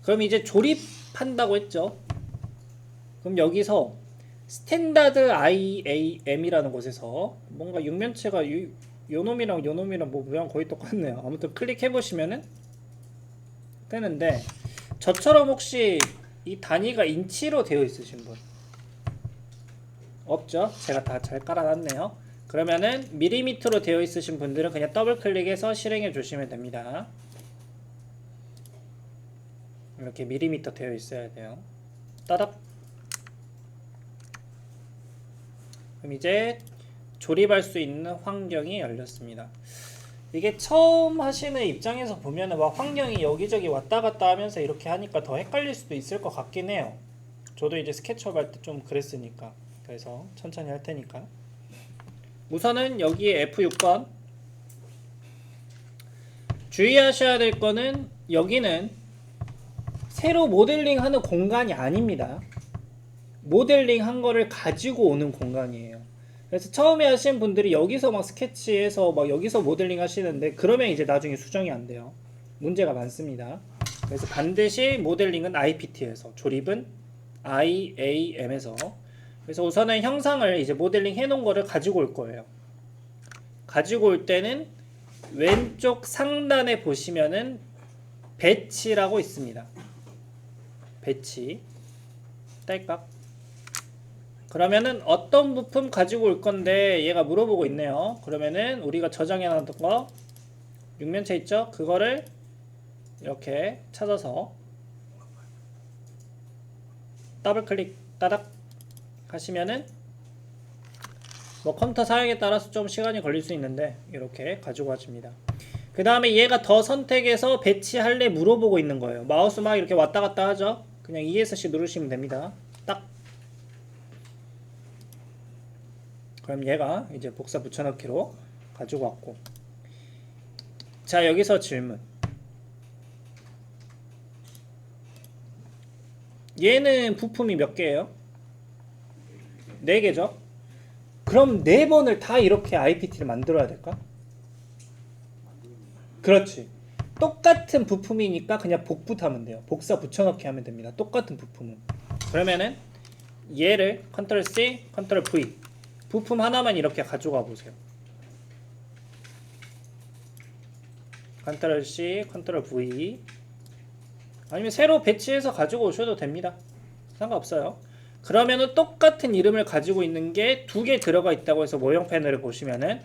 그럼 이제 조립한다고 했죠. 그럼 여기서 스탠다드 IAM이라는 곳에서 뭔가 육면체가 요놈이랑 요놈이랑 뭐 모양 거의 똑같네요. 아무튼 클릭해 보시면은 되는데, 저처럼 혹시 이 단위가 인치로 되어 있으신 분 없죠? 제가 다 잘 깔아놨네요. 그러면은 밀리미터로 되어 있으신 분들은 그냥 더블 클릭해서 실행해 주시면 됩니다. 이렇게 밀리미터 되어 있어야 돼요. 따닥. 그럼 이제 조립할 수 있는 환경이 열렸습니다. 이게 처음 하시는 입장에서 보면은 막 환경이 여기저기 왔다 갔다 하면서 이렇게 하니까 더 헷갈릴 수도 있을 것 같긴 해요. 저도 이제 스케치업 할 때 좀 그랬으니까. 그래서 천천히 할 테니까. 우선은 여기에 F6번 주의하셔야 될 거는, 여기는 새로 모델링 하는 공간이 아닙니다. 모델링 한 거를 가지고 오는 공간이에요. 그래서 처음에 하신 분들이 여기서 막 스케치해서 막 여기서 모델링 하시는데, 그러면 이제 나중에 수정이 안 돼요. 문제가 많습니다. 그래서 반드시 모델링은 IPT에서, 조립은 IAM에서. 그래서 우선은 형상을 이제 모델링 해놓은 거를 가지고 올 거예요. 가지고 올 때는 왼쪽 상단에 보시면은 배치라고 있습니다. 배치 딸깍. 그러면은 어떤 부품 가지고 올 건데 얘가 물어보고 있네요. 그러면은 우리가 저장해 놨던 거 육면체 있죠? 그거를 이렇게 찾아서 더블 클릭 따닥 하시면은, 뭐 컴퓨터 사양에 따라서 좀 시간이 걸릴 수 있는데 이렇게 가지고 와줍니다. 그 다음에 얘가 더 선택해서 배치할래 물어보고 있는 거예요. 마우스 막 이렇게 왔다 갔다 하죠. 그냥 ESC 누르시면 됩니다. 딱. 그럼 얘가 이제 복사 붙여넣기로 가지고 왔고, 자 여기서 질문. 얘는 부품이 몇 개예요? 4개죠? 그럼 4번을 다 이렇게 IPT를 만들어야 될까? 그렇지. 똑같은 부품이니까 그냥 복붙하면 돼요. 복사 붙여넣기 하면 됩니다. 똑같은 부품은. 그러면은 얘를 컨트롤 C, 컨트롤 V, 부품 하나만 이렇게 가져가 보세요. 컨트롤 C, 컨트롤 V. 아니면 새로 배치해서 가지고 오셔도 됩니다. 상관없어요. 그러면은 똑같은 이름을 가지고 있는 게 2개 들어가 있다고 해서 모형 패널을 보시면은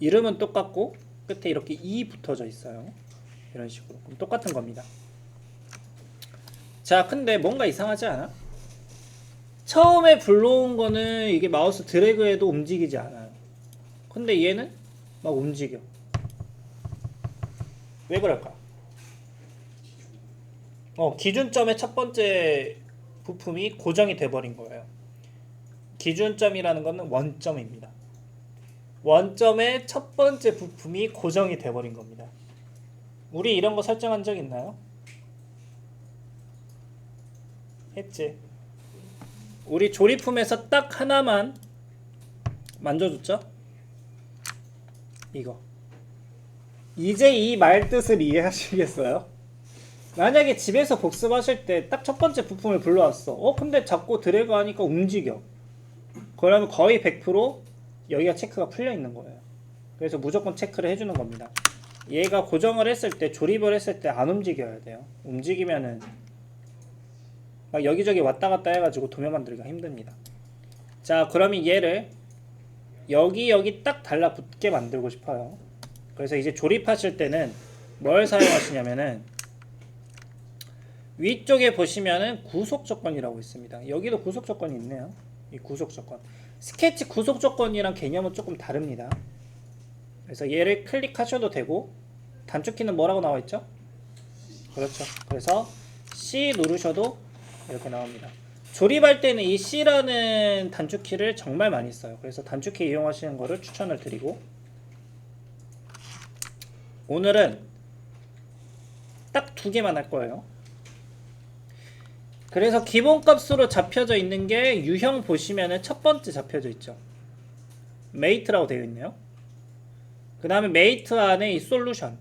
이름은 똑같고 끝에 이렇게 E 붙어져 있어요. 이런 식으로. 그럼 똑같은 겁니다. 자, 근데 뭔가 이상하지 않아? 처음에 불러온 거는 이게 마우스 드래그해도 움직이지 않아요. 근데 얘는 막 움직여. 왜 그럴까? 기준점의 첫 번째 부품이 고정이 돼버린 거예요. 기준점이라는 것은 원점입니다. 원점의 첫 번째 부품이 고정이 돼버린 겁니다. 우리 이런 거 설정한 적 있나요? 했지. 우리 조립품에서 딱 하나만 만져줬죠? 이거. 이제 이 말 뜻을 이해하시겠어요? 만약에 집에서 복습하실 때 딱 첫 번째 부품을 불러왔어. 근데 자꾸 드래그 하니까 움직여. 그러면 거의 100% 여기가 체크가 풀려 있는 거예요. 그래서 무조건 체크를 해주는 겁니다. 얘가 고정을 했을 때, 조립을 했을 때 안 움직여야 돼요. 움직이면은 막 여기저기 왔다 갔다 해가지고 도면 만들기가 힘듭니다. 자, 그러면 얘를 여기 딱 달라붙게 만들고 싶어요. 그래서 이제 조립하실 때는 뭘 사용하시냐면은 위쪽에 보시면은 구속 조건이라고 있습니다. 여기도 구속 조건이 있네요. 이 구속 조건. 스케치 구속 조건이랑 개념은 조금 다릅니다. 그래서 얘를 클릭하셔도 되고 단축키는 뭐라고 나와 있죠? 그렇죠. 그래서 C 누르셔도 이렇게 나옵니다. 조립할 때는 이 C라는 단축키를 정말 많이 써요. 그래서 단축키 이용하시는 거를 추천을 드리고 오늘은 딱 두 개만 할 거예요. 그래서 기본값으로 잡혀져 있는 게 유형 보시면은 첫 번째 잡혀져 있죠. 메이트라고 되어 있네요. 그 다음에 메이트 안에 이 솔루션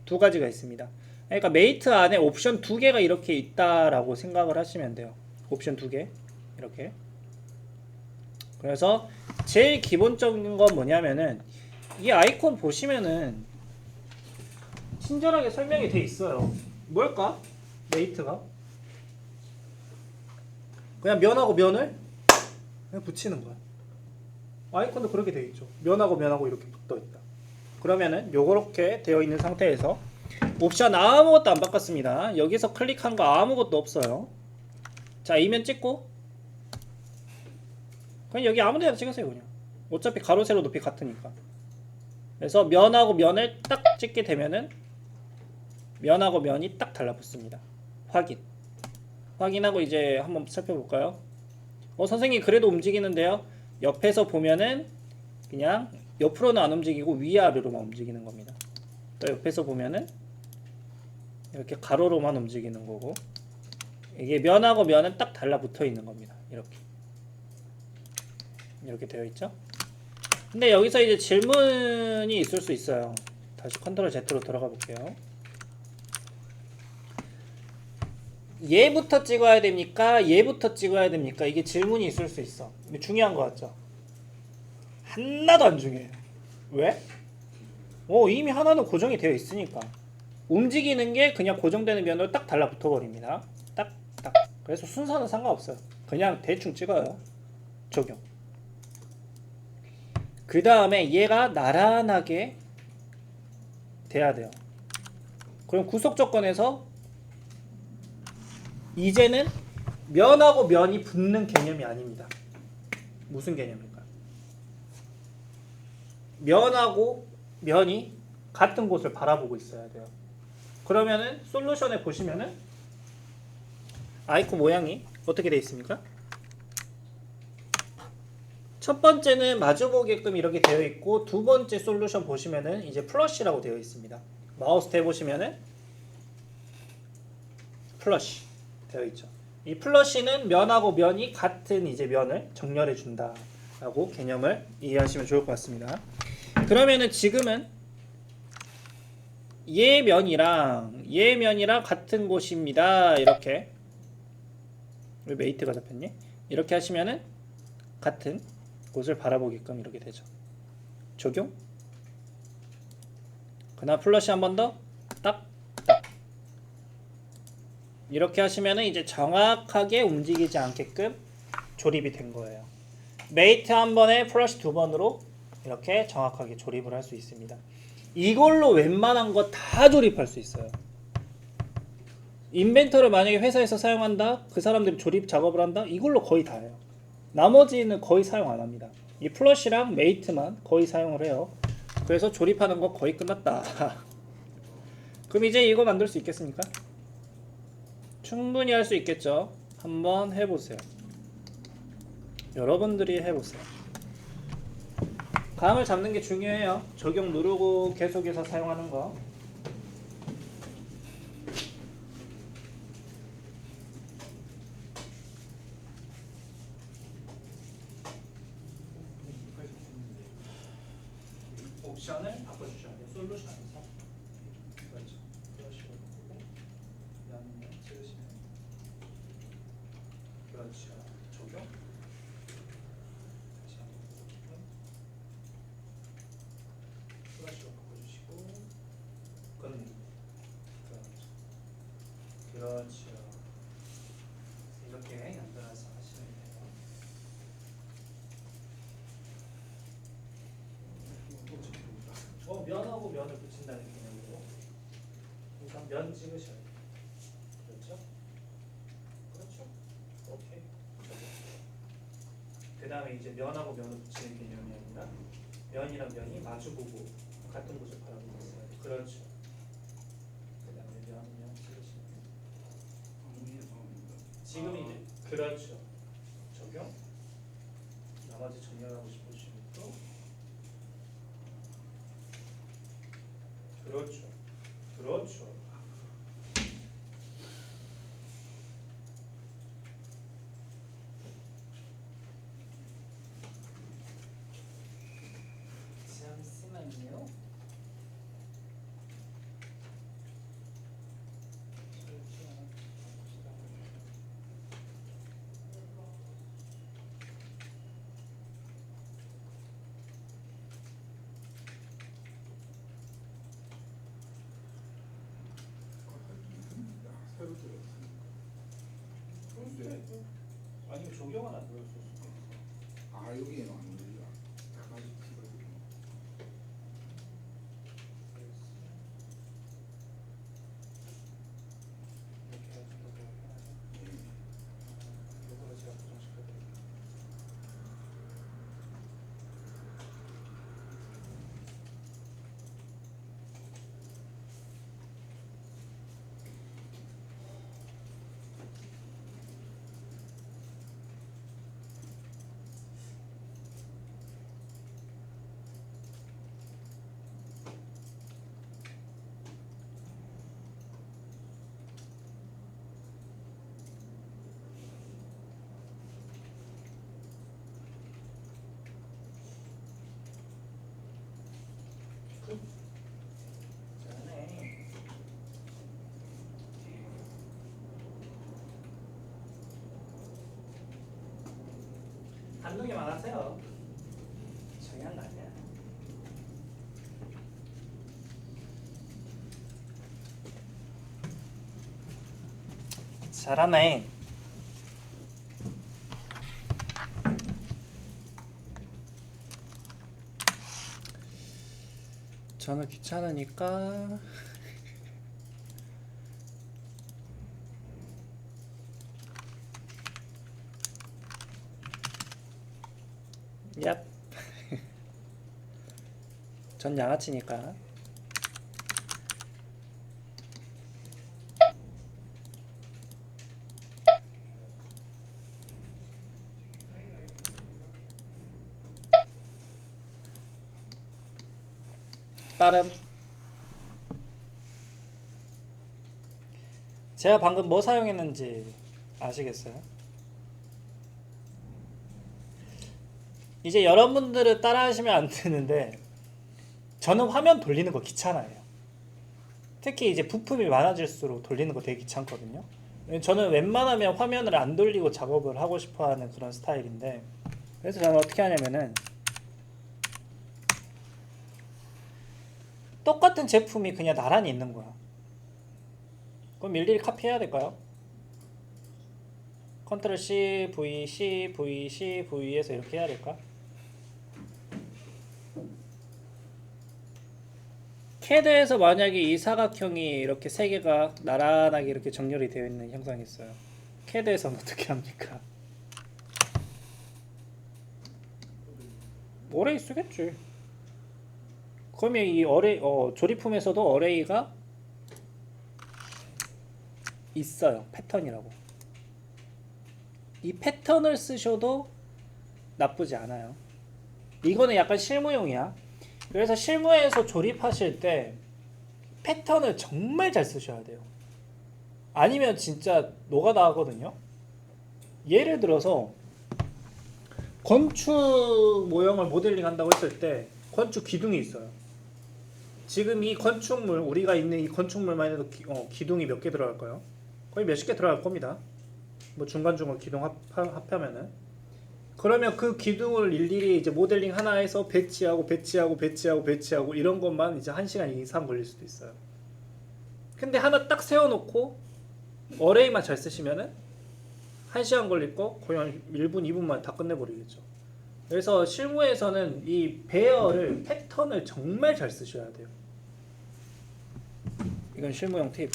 두 가지가 있습니다. 그러니까 메이트 안에 옵션 두 개가 이렇게 있다라고 생각을 하시면 돼요. 옵션 두 개 이렇게. 그래서 제일 기본적인 건 뭐냐면은 이 아이콘 보시면은 친절하게 설명이 돼 있어요. 뭘까? 메이트가 그냥 면하고 면을 그냥 붙이는 거야. 아이콘도 그렇게 되어 있죠. 면하고 면하고 이렇게 붙어 있다. 그러면은 요렇게 되어 있는 상태에서 옵션 아무것도 안 바꿨습니다. 여기서 클릭한 거 아무것도 없어요. 자, 이면 찍고 그냥 여기 아무 데나 찍으세요. 그냥 어차피 가로 세로 높이 같으니까. 그래서 면하고 면을 딱 찍게 되면은 면하고 면이 딱 달라붙습니다. 확인하고 이제 한번 살펴볼까요? 선생님 그래도 움직이는데요. 옆에서 보면은 그냥 옆으로는 안 움직이고 위아래로만 움직이는 겁니다. 또 옆에서 보면은 이렇게 가로로만 움직이는 거고 이게 면하고 면은 딱 달라붙어 있는 겁니다. 이렇게 되어 있죠. 근데 여기서 이제 질문이 있을 수 있어요. 다시 컨트롤 Z로 들어가 볼게요. 얘부터 찍어야 됩니까? 얘부터 찍어야 됩니까? 이게 질문이 있을 수 있어. 이게 중요한 거 같죠? 하나도 안 중요해요. 왜? 이미 하나는 고정이 되어 있으니까. 움직이는 게 그냥 고정되는 면으로 딱 달라붙어 버립니다. 딱. 그래서 순서는 상관없어요. 그냥 대충 찍어요. 적용. 그 다음에 얘가 나란하게 돼야 돼요. 그럼 구속 조건에서 이제는 면하고 면이 붙는 개념이 아닙니다. 무슨 개념일까요? 면하고 면이 같은 곳을 바라보고 있어야 돼요. 그러면은 솔루션에 보시면은 아이콘 모양이 어떻게 되어 있습니까? 첫 번째는 마주보게끔 이렇게 되어 있고 두 번째 솔루션 보시면은 이제 플러시라고 되어 있습니다. 마우스 대보시면은 플러시 되어 있죠. 이 플러시는 면하고 면이 같은 이제 면을 정렬해 준다라고 개념을 이해하시면 좋을 것 같습니다. 그러면은 지금은 얘 면이랑 같은 곳입니다. 이렇게 왜 메이트가 잡혔니? 이렇게 하시면은 같은 곳을 바라보게끔 이렇게 되죠. 적용. 그다음 플러시 한 번 더 딱. 이렇게 하시면은 이제 정확하게 움직이지 않게끔 조립이 된 거예요. 메이트 한 번에 플러시 두 번으로 이렇게 정확하게 조립을 할 수 있습니다. 이걸로 웬만한 거 다 조립할 수 있어요. 인벤터를 만약에 회사에서 사용한다? 그 사람들이 조립 작업을 한다? 이걸로 거의 다 해요. 나머지는 거의 사용 안 합니다. 이 플러시랑 메이트만 거의 사용을 해요. 그래서 조립하는 거 거의 끝났다. 그럼 이제 이거 만들 수 있겠습니까? 충분히 할 수 있겠죠. 한번 해보세요. 여러분들이 해보세요. 감을 잡는 게 중요해요. 적용 누르고 계속해서 사용하는 거. 옵션을 바꿔주셔야 돼요. 솔루션에서. 그렇죠. 그러시고 그다음에 찍으시면 그렇죠. 적용. 다시 한번 플러시로 바꿔주시고 끊는. 그렇죠. 이렇게 연달아서 하시면 돼요. 면하고 면을 붙인다는 개념으로 우선 면 찍으셔야 돼요. 그렇죠? 그 다음에 이제 면하고 면을 붙이는 개념이 아니라 면이랑 면이 마주보고 같은 곳을 바라보고 있어요. 그렇죠. 그 다음에 면 찍으시면 지금 이제 그렇죠. 적용. 나머지 정렬하고 싶으시면 또 그렇죠. 그렇죠. 잠시만요. 새로 들었어. 아니면 조경은 안 보였을 수도 있어. 아 여기에는 안 올리라. 다 가지고 찍어주고. 이렇게 해가지고 이거를 제가 고정시켜드릴게요. 잘하네. 감독이만 하세요. 중요한 거 아니야. 잘하네. 저는 귀찮으니까 얍. 전 양아치니까. 빠름. 제가 방금 뭐 사용했는지 아시겠어요? 이제 여러분들은 따라하시면 안 되는데 저는 화면 돌리는 거 귀찮아요. 특히 이제 부품이 많아질수록 돌리는 거 되게 귀찮거든요. 저는 웬만하면 화면을 안 돌리고 작업을 하고 싶어하는 그런 스타일인데, 그래서 저는 어떻게 하냐면은 똑같은 제품이 그냥 나란히 있는 거야. 그럼 일일이 카피해야 될까요? 컨트롤 C, V, C, V, C, V에서 이렇게 해야 될까? 캐드에서 만약에 이 사각형이 이렇게 세 개가 나란하게 이렇게 정렬이 되어 있는 형상이 있어요. 캐드에서는 어떻게 합니까? 어레이 쓰겠지. 그러면 이 어레이, 조립품에서도 어레이가 있어요. 패턴이라고. 이 패턴을 쓰셔도 나쁘지 않아요. 이거는 약간 실무용이야. 그래서 실무에서 조립하실 때 패턴을 정말 잘 쓰셔야 돼요. 아니면 진짜 노가다 하거든요. 예를 들어서 건축 모형을 모델링 한다고 했을 때 건축 기둥이 있어요. 지금 이 건축물, 우리가 있는 이 건축물만 해도 기둥이 몇 개 들어갈까요? 거의 몇십 개 들어갈 겁니다. 뭐 중간중간 기둥 합하면은. 그러면 그 기둥을 일일이 이제 모델링 하나에서 배치하고 이런 것만 이제 1시간 이상 걸릴 수도 있어요. 근데 하나 딱 세워놓고 어레이만 잘 쓰시면은 1시간 걸릴 거 거의 한 1분, 2분만 다 끝내버리겠죠. 그래서 실무에서는 이 배열을, 패턴을 정말 잘 쓰셔야 돼요. 이건 실무용 팁.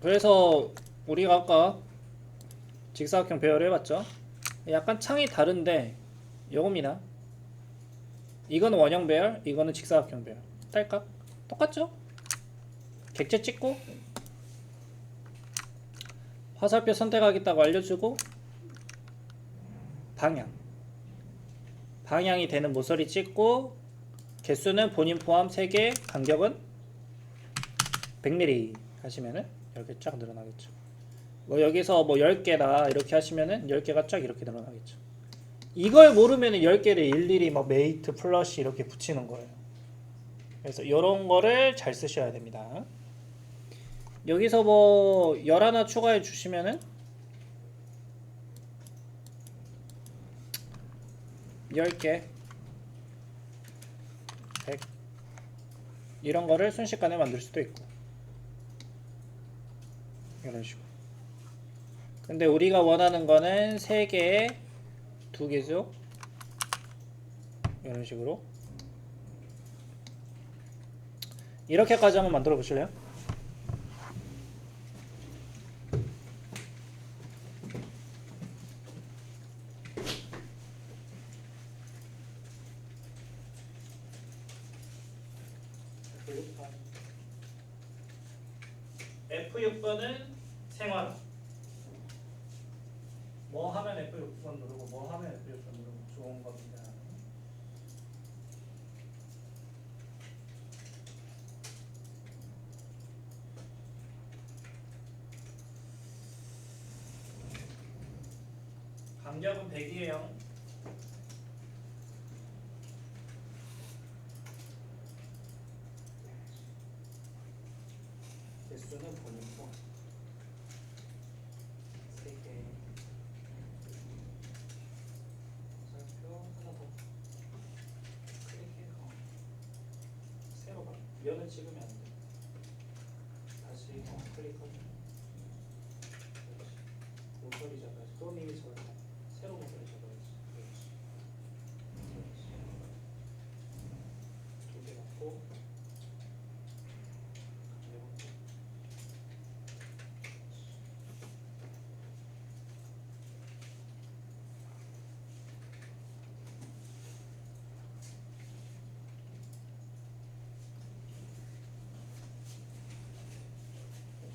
그래서 우리가 아까 직사각형 배열을 해봤죠. 약간 창이 다른데 요겁니다. 이거는 원형 배열, 이거는 직사각형 배열. 딸깍 똑같죠? 객체 찍고 화살표 선택하겠다고 알려주고 방향이 되는 모서리 찍고 개수는 본인 포함 3개, 간격은 100mm 하시면은 이렇게 쫙 늘어나겠죠. 뭐 여기서 뭐 10개다 이렇게 하시면은 10개가 쫙 이렇게 늘어나겠죠. 이걸 모르면은 10개를 일일이 막 메이트 플러시 이렇게 붙이는 거예요. 그래서 이런 거를 잘 쓰셔야 됩니다. 여기서 뭐 11 추가해 주시면은 10개 100 이런 거를 순식간에 만들 수도 있고 이런 식으로. 근데 우리가 원하는 거는 3개에 2개죠. 이런 식으로. 이렇게까지 한번 만들어 보실래요? F6번은 생활. 뭐 하면 F6번 누르고 뭐 하면 F6번 누르고 좋은 겁니다. 간격은 100이에요. 개수는 본인 포함 3개. 화살표 하나 더 클릭해서 새로 가. 면을 찍으면 안 돼. 다시 클릭하고 모서리 잡아야지. 또 이미 잡아야지. 새로 모서리 잡아야지. 그렇지. 2개 넣고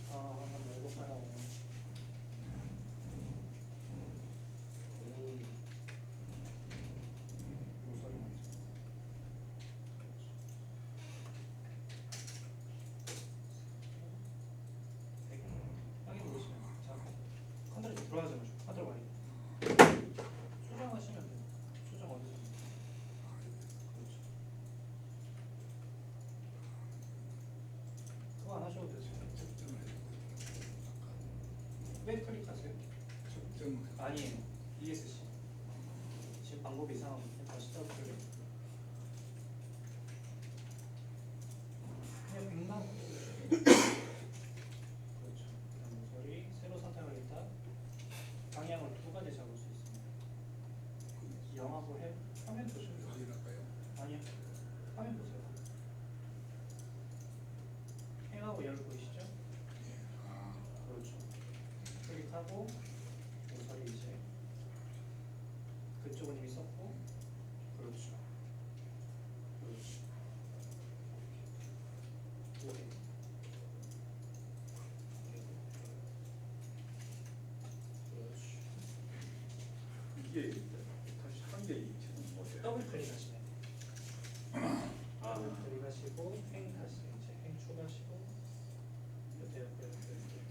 한번 해볼까요? 모서리 먼저. 여기 보시면 자 컨트롤 들어가지 마시고 컨트롤 Y 수정하시면 돼요. 수정 어디서? 그렇죠. 그거 안 하셔도 되죠. 왜 클릭하세요? 아니에요. ESC. 지금 방법이 이상하거든요. 다시 떠볼게요. 그냥 100만. 그렇죠. 그다음 모서리 새로 선택하겠다. 방향을 2가지 잡을 수 있습니다. 영하고 해. 화면 보시면 돼요. 아니요. 화면 보세요. 행하고 열 보이시죠? 그렇죠. 클릭하고 모서리 이제 그쪽은 이미 썼고 그렇죠. 그렇죠. 오케이. 그렇죠. 이게 다시 한개 이치는 뭐예요? 더블 클릭하시면 돼요. 더블 클릭하시고 행 다시 이제 행 추가하시고 옆에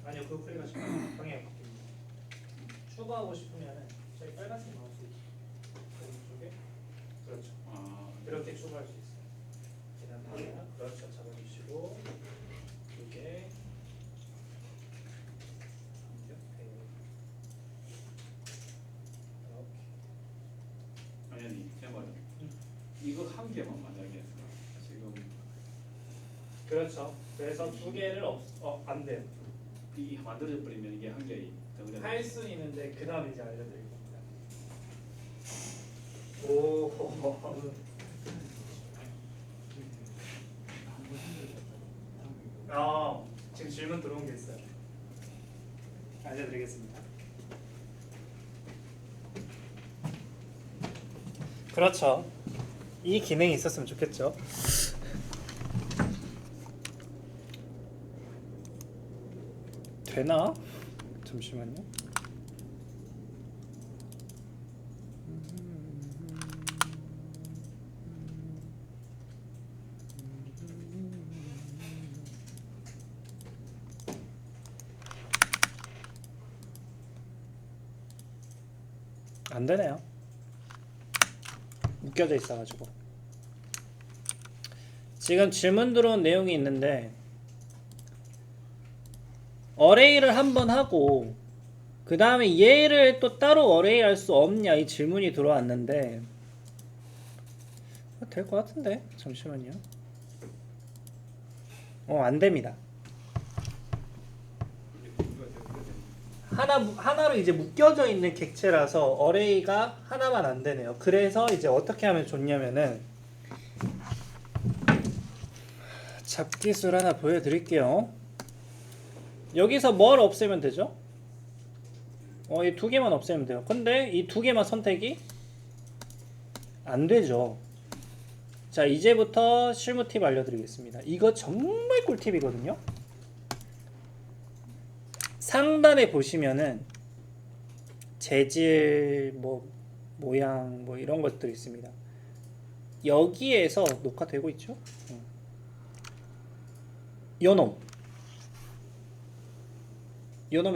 아니요 그거 클릭하시면 방향이 바뀝니다. 추가하고 싶으면은 저희 빨간색 마우스 오른쪽에 그렇죠. 이렇게 추가할 수 있어요. 그냥 방향 그렇죠. 잡아주시고 이게 이렇게 아니 제 말은 이거 한 개만 만약에 지금 그렇죠. 그래서 2개를 안 돼요. 이 만들어져 버리면 이게 한 개이 덩어리 할 수 있는데 그 다음에 이제 알려드릴 겁니다. 오. 지금 질문 들어온 게 있어요. 알려드리겠습니다. 그렇죠. 이 기능이 있었으면 좋겠죠. 되나? 잠시만요. 안 되네요. 묶여져 있어가지고. 지금 질문 들어온 내용이 있는데 어레이를 한번 하고 그 다음에 얘를 또 따로 어레이 할 수 없냐 이 질문이 들어왔는데 될 것 같은데 잠시만요. 안됩니다. 하나로 이제 묶여져 있는 객체라서 어레이가 하나만 안 되네요. 그래서 이제 어떻게 하면 좋냐면은 잡기술 하나 보여드릴게요. 여기서 뭘 없애면 되죠? 이 두 개만 없애면 돼요. 근데 이 두 개만 선택이 안 되죠. 자, 이제부터 실무 팁 알려드리겠습니다. 이거 정말 꿀팁이거든요. 상단에 보시면은 재질, 모양, 이런 것들 있습니다. 여기에서 녹화되고 있죠? 요놈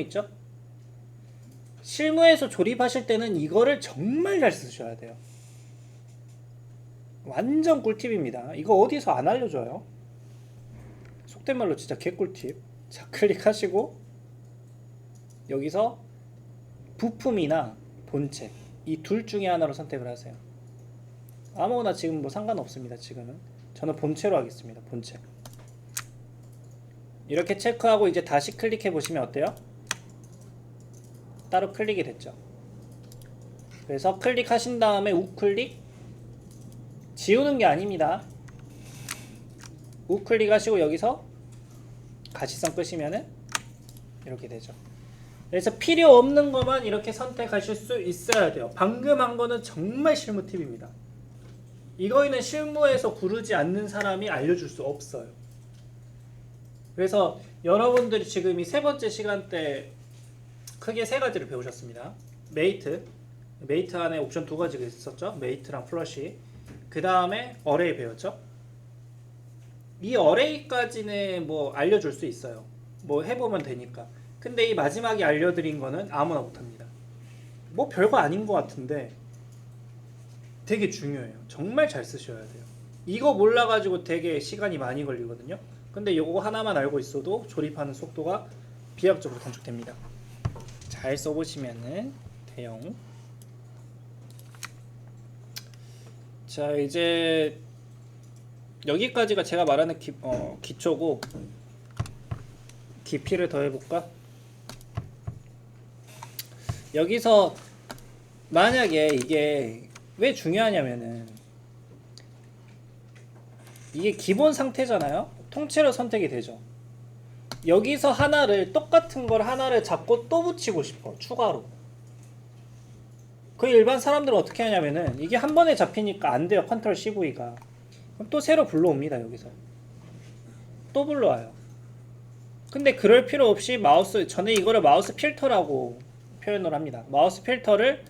있죠? 실무에서 조립하실 때는 이거를 정말 잘 쓰셔야 돼요. 완전 꿀팁입니다. 이거 어디서 안 알려줘요? 속된 말로 진짜 개꿀팁. 자, 클릭하시고 여기서 부품이나 본체 이 둘 중에 하나로 선택을 하세요. 아무거나 지금 상관없습니다. 지금은 저는 본체로 하겠습니다. 본체. 이렇게 체크하고 이제 다시 클릭해 보시면 어때요? 따로 클릭이 됐죠. 그래서 클릭하신 다음에 우클릭, 지우는 게 아닙니다. 우클릭 하시고 여기서 가시성 끄시면은 이렇게 되죠. 그래서 필요 없는 것만 이렇게 선택하실 수 있어야 돼요. 방금 한 거는 정말 실무 팁입니다. 이거는 실무에서 구르지 않는 사람이 알려줄 수 없어요. 그래서 여러분들이 지금 이 세 번째 시간 때 크게 세 가지를 배우셨습니다. 메이트 안에 옵션 두 가지가 있었죠. 메이트랑 플러시. 그 다음에 어레이 배웠죠. 이 어레이까지는 알려줄 수 있어요. 해보면 되니까. 근데 이 마지막에 알려드린 거는 아무나 못합니다. 별거 아닌 것 같은데 되게 중요해요. 정말 잘 쓰셔야 돼요. 이거 몰라가지고 되게 시간이 많이 걸리거든요. 근데 이거 하나만 알고 있어도 조립하는 속도가 비약적으로 단축됩니다. 잘 써보시면은 돼요. 자, 이제 여기까지가 제가 말하는 기초고 깊이를 더해볼까? 여기서 만약에 이게 왜 중요하냐면은 이게 기본 상태잖아요. 통째로 선택이 되죠. 여기서 똑같은 걸 하나를 잡고 또 붙이고 싶어. 추가로. 그 일반 사람들은 어떻게 하냐면은 이게 한 번에 잡히니까 안 돼요. 컨트롤 CV가. 그럼 또 새로 불러옵니다. 여기서. 또 불러와요. 근데 그럴 필요 없이 저는 이거를 마우스 필터라고 표현을 합니다. 마우스 필터를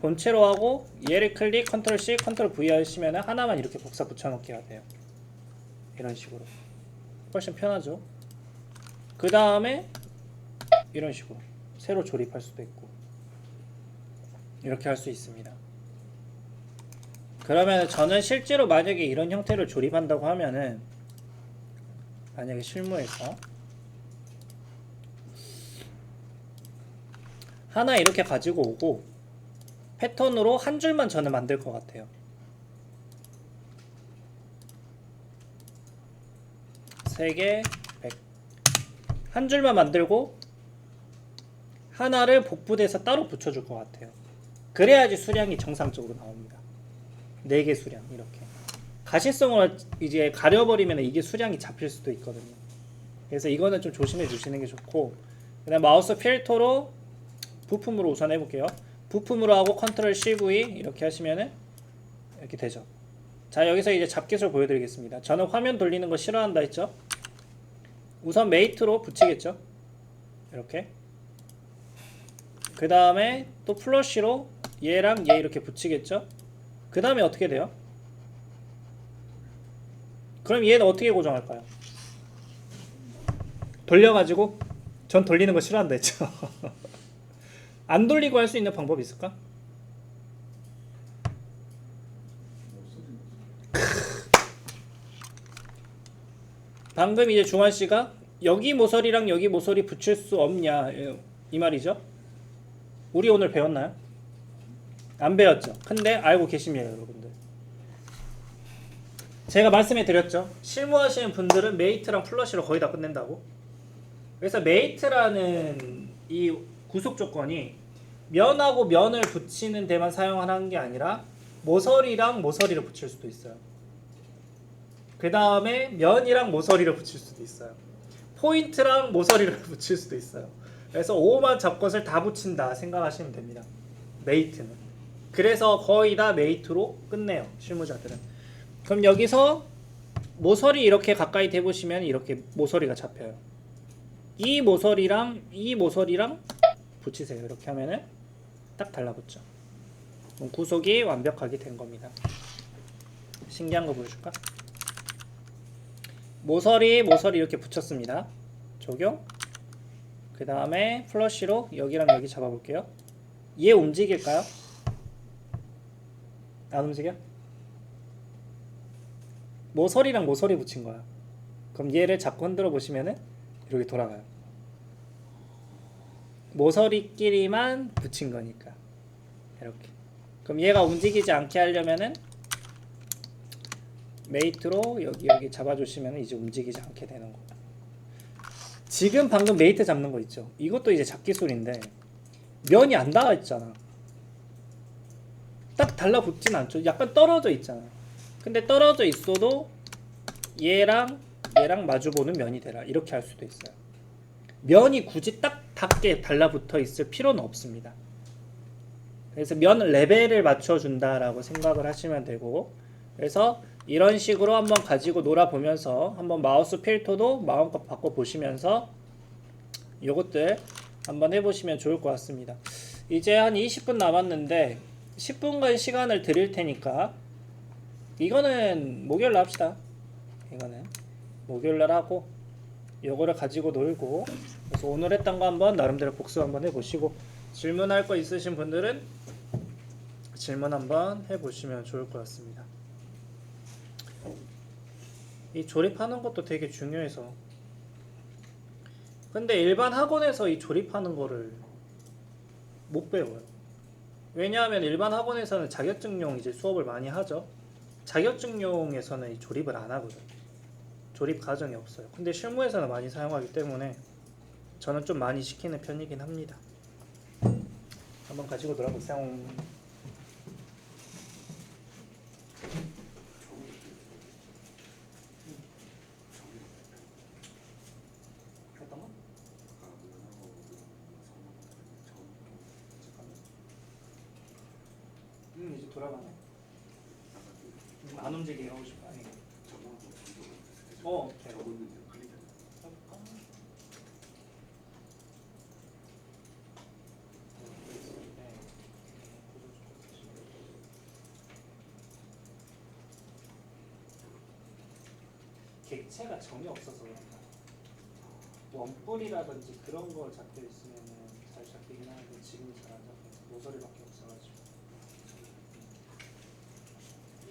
본체로 하고 얘를 클릭, 컨트롤 C, 컨트롤 V 하시면 하나만 이렇게 복사 붙여넣기가 돼요. 이런 식으로. 훨씬 편하죠. 그 다음에 이런 식으로 새로 조립할 수도 있고 이렇게 할 수 있습니다. 그러면 저는 실제로 만약에 이런 형태를 조립한다고 하면은 만약에 실무에서 하나 이렇게 가지고 오고 패턴으로 한 줄만 저는 만들 것 같아요. 3개 100 한 줄만 만들고 하나를 복부대에서 따로 붙여줄 것 같아요. 그래야지 수량이 정상적으로 나옵니다. 4개 수량 이렇게 가시성을 이제 가려버리면 이게 수량이 잡힐 수도 있거든요. 그래서 이거는 좀 조심해 주시는 게 좋고, 그 다음 마우스 필터로 부품으로 우선 해볼게요. 부품으로 하고 컨트롤 CV 이렇게 하시면은 이렇게 되죠. 자, 여기서 이제 잡기술 보여드리겠습니다. 저는 화면 돌리는 거 싫어한다 했죠. 우선 메이트로 붙이겠죠. 이렇게. 그 다음에 또 플러시로 얘랑 얘 이렇게 붙이겠죠. 그 다음에 어떻게 돼요? 그럼 얘는 어떻게 고정할까요? 돌려가지고, 전 돌리는 거 싫어한다 했죠. 안 돌리고 할 수 있는 방법이 있을까? 방금 이제 중환씨가 여기 모서리랑 여기 모서리 붙일 수 없냐 이 말이죠. 우리 오늘 배웠나요? 안 배웠죠. 근데 알고 계십니다, 여러분들. 제가 말씀해 드렸죠. 실무하시는 분들은 메이트랑 플러시로 거의 다 끝낸다고. 그래서 메이트라는 이 구속 조건이 면하고 면을 붙이는 데만 사용하는 게 아니라 모서리랑 모서리를 붙일 수도 있어요. 그 다음에 면이랑 모서리를 붙일 수도 있어요. 포인트랑 모서리를 붙일 수도 있어요. 그래서 5만 잡것을 다 붙인다 생각하시면 됩니다. 메이트는. 그래서 거의 다 메이트로 끝내요, 실무자들은. 그럼 여기서 모서리 이렇게 가까이 대보시면 이렇게 모서리가 잡혀요. 이 모서리랑 이 모서리랑 붙이세요. 이렇게 하면은 딱 달라붙죠. 그럼 구속이 완벽하게 된 겁니다. 신기한 거 보여줄까? 모서리 이렇게 붙였습니다. 적용. 그 다음에 플러시로 여기랑 여기 잡아볼게요. 얘 움직일까요? 안 움직여? 모서리랑 모서리 붙인 거야. 그럼 얘를 잡고 흔들어 보시면은 이렇게 돌아가요. 모서리끼리만 붙인 거니까. 이렇게. 그럼 얘가 움직이지 않게 하려면은 메이트로 여기 잡아주시면 이제 움직이지 않게 되는 거고. 지금 방금 메이트 잡는 거 있죠. 이것도 이제 잡기술인데 면이 안 닿아 있잖아. 딱 달라붙진 않죠. 약간 떨어져 있잖아. 근데 떨어져 있어도 얘랑 마주보는 면이 되라. 이렇게 할 수도 있어요. 면이 굳이 딱 닿게 달라붙어 있을 필요는 없습니다. 그래서 면 레벨을 맞춰준다라고 생각을 하시면 되고, 그래서 이런 식으로 한번 가지고 놀아보면서 한번 마우스 필터도 마음껏 바꿔보시면서 요것들 한번 해보시면 좋을 것 같습니다. 이제 한 20분 남았는데 10분간 시간을 드릴 테니까 이거는 목요일날 합시다. 이거는 목요일날 하고 요거를 가지고 놀고, 그래서 오늘 했던 거 한번 나름대로 복습 한번 해보시고, 질문할 거 있으신 분들은 질문 한번 해보시면 좋을 것 같습니다. 이 조립하는 것도 되게 중요해서. 근데 일반 학원에서 이 조립하는 거를 못 배워요. 왜냐하면 일반 학원에서는 자격증용 이제 수업을 많이 하죠. 자격증용에서는 이 조립을 안 하거든. 조립 과정이 없어요. 근데 실무에서는 많이 사용하기 때문에 저는 좀 많이 시키는 편이긴 합니다. 한번 가지고 놀아보세요. 이제 돌아가네. 안 움직이게 하고 싶어. 아니. 객체가 전혀 없어서 그런가. 원뿔이라든지 그런 거 잡혀 있으면 잘 잡히긴 하는데 지금은 잘 안 잡혀서 모서리밖에 없어가지고.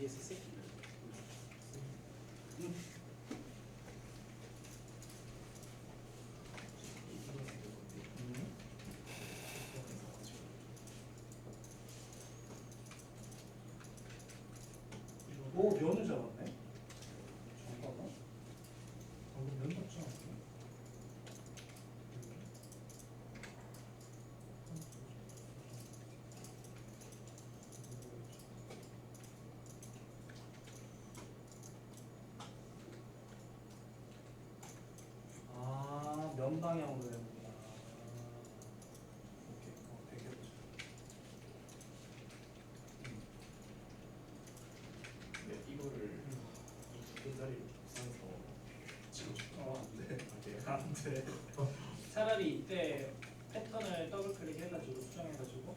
ESC? 오, 면을 잡았네. 잠깐만. 방금 면 잡지 않았어? 아, 면 방향으로 되는구나. 오케이. 대결. 같아. 차라리 이때 패턴을 더블 클릭해가지고 수정해가지고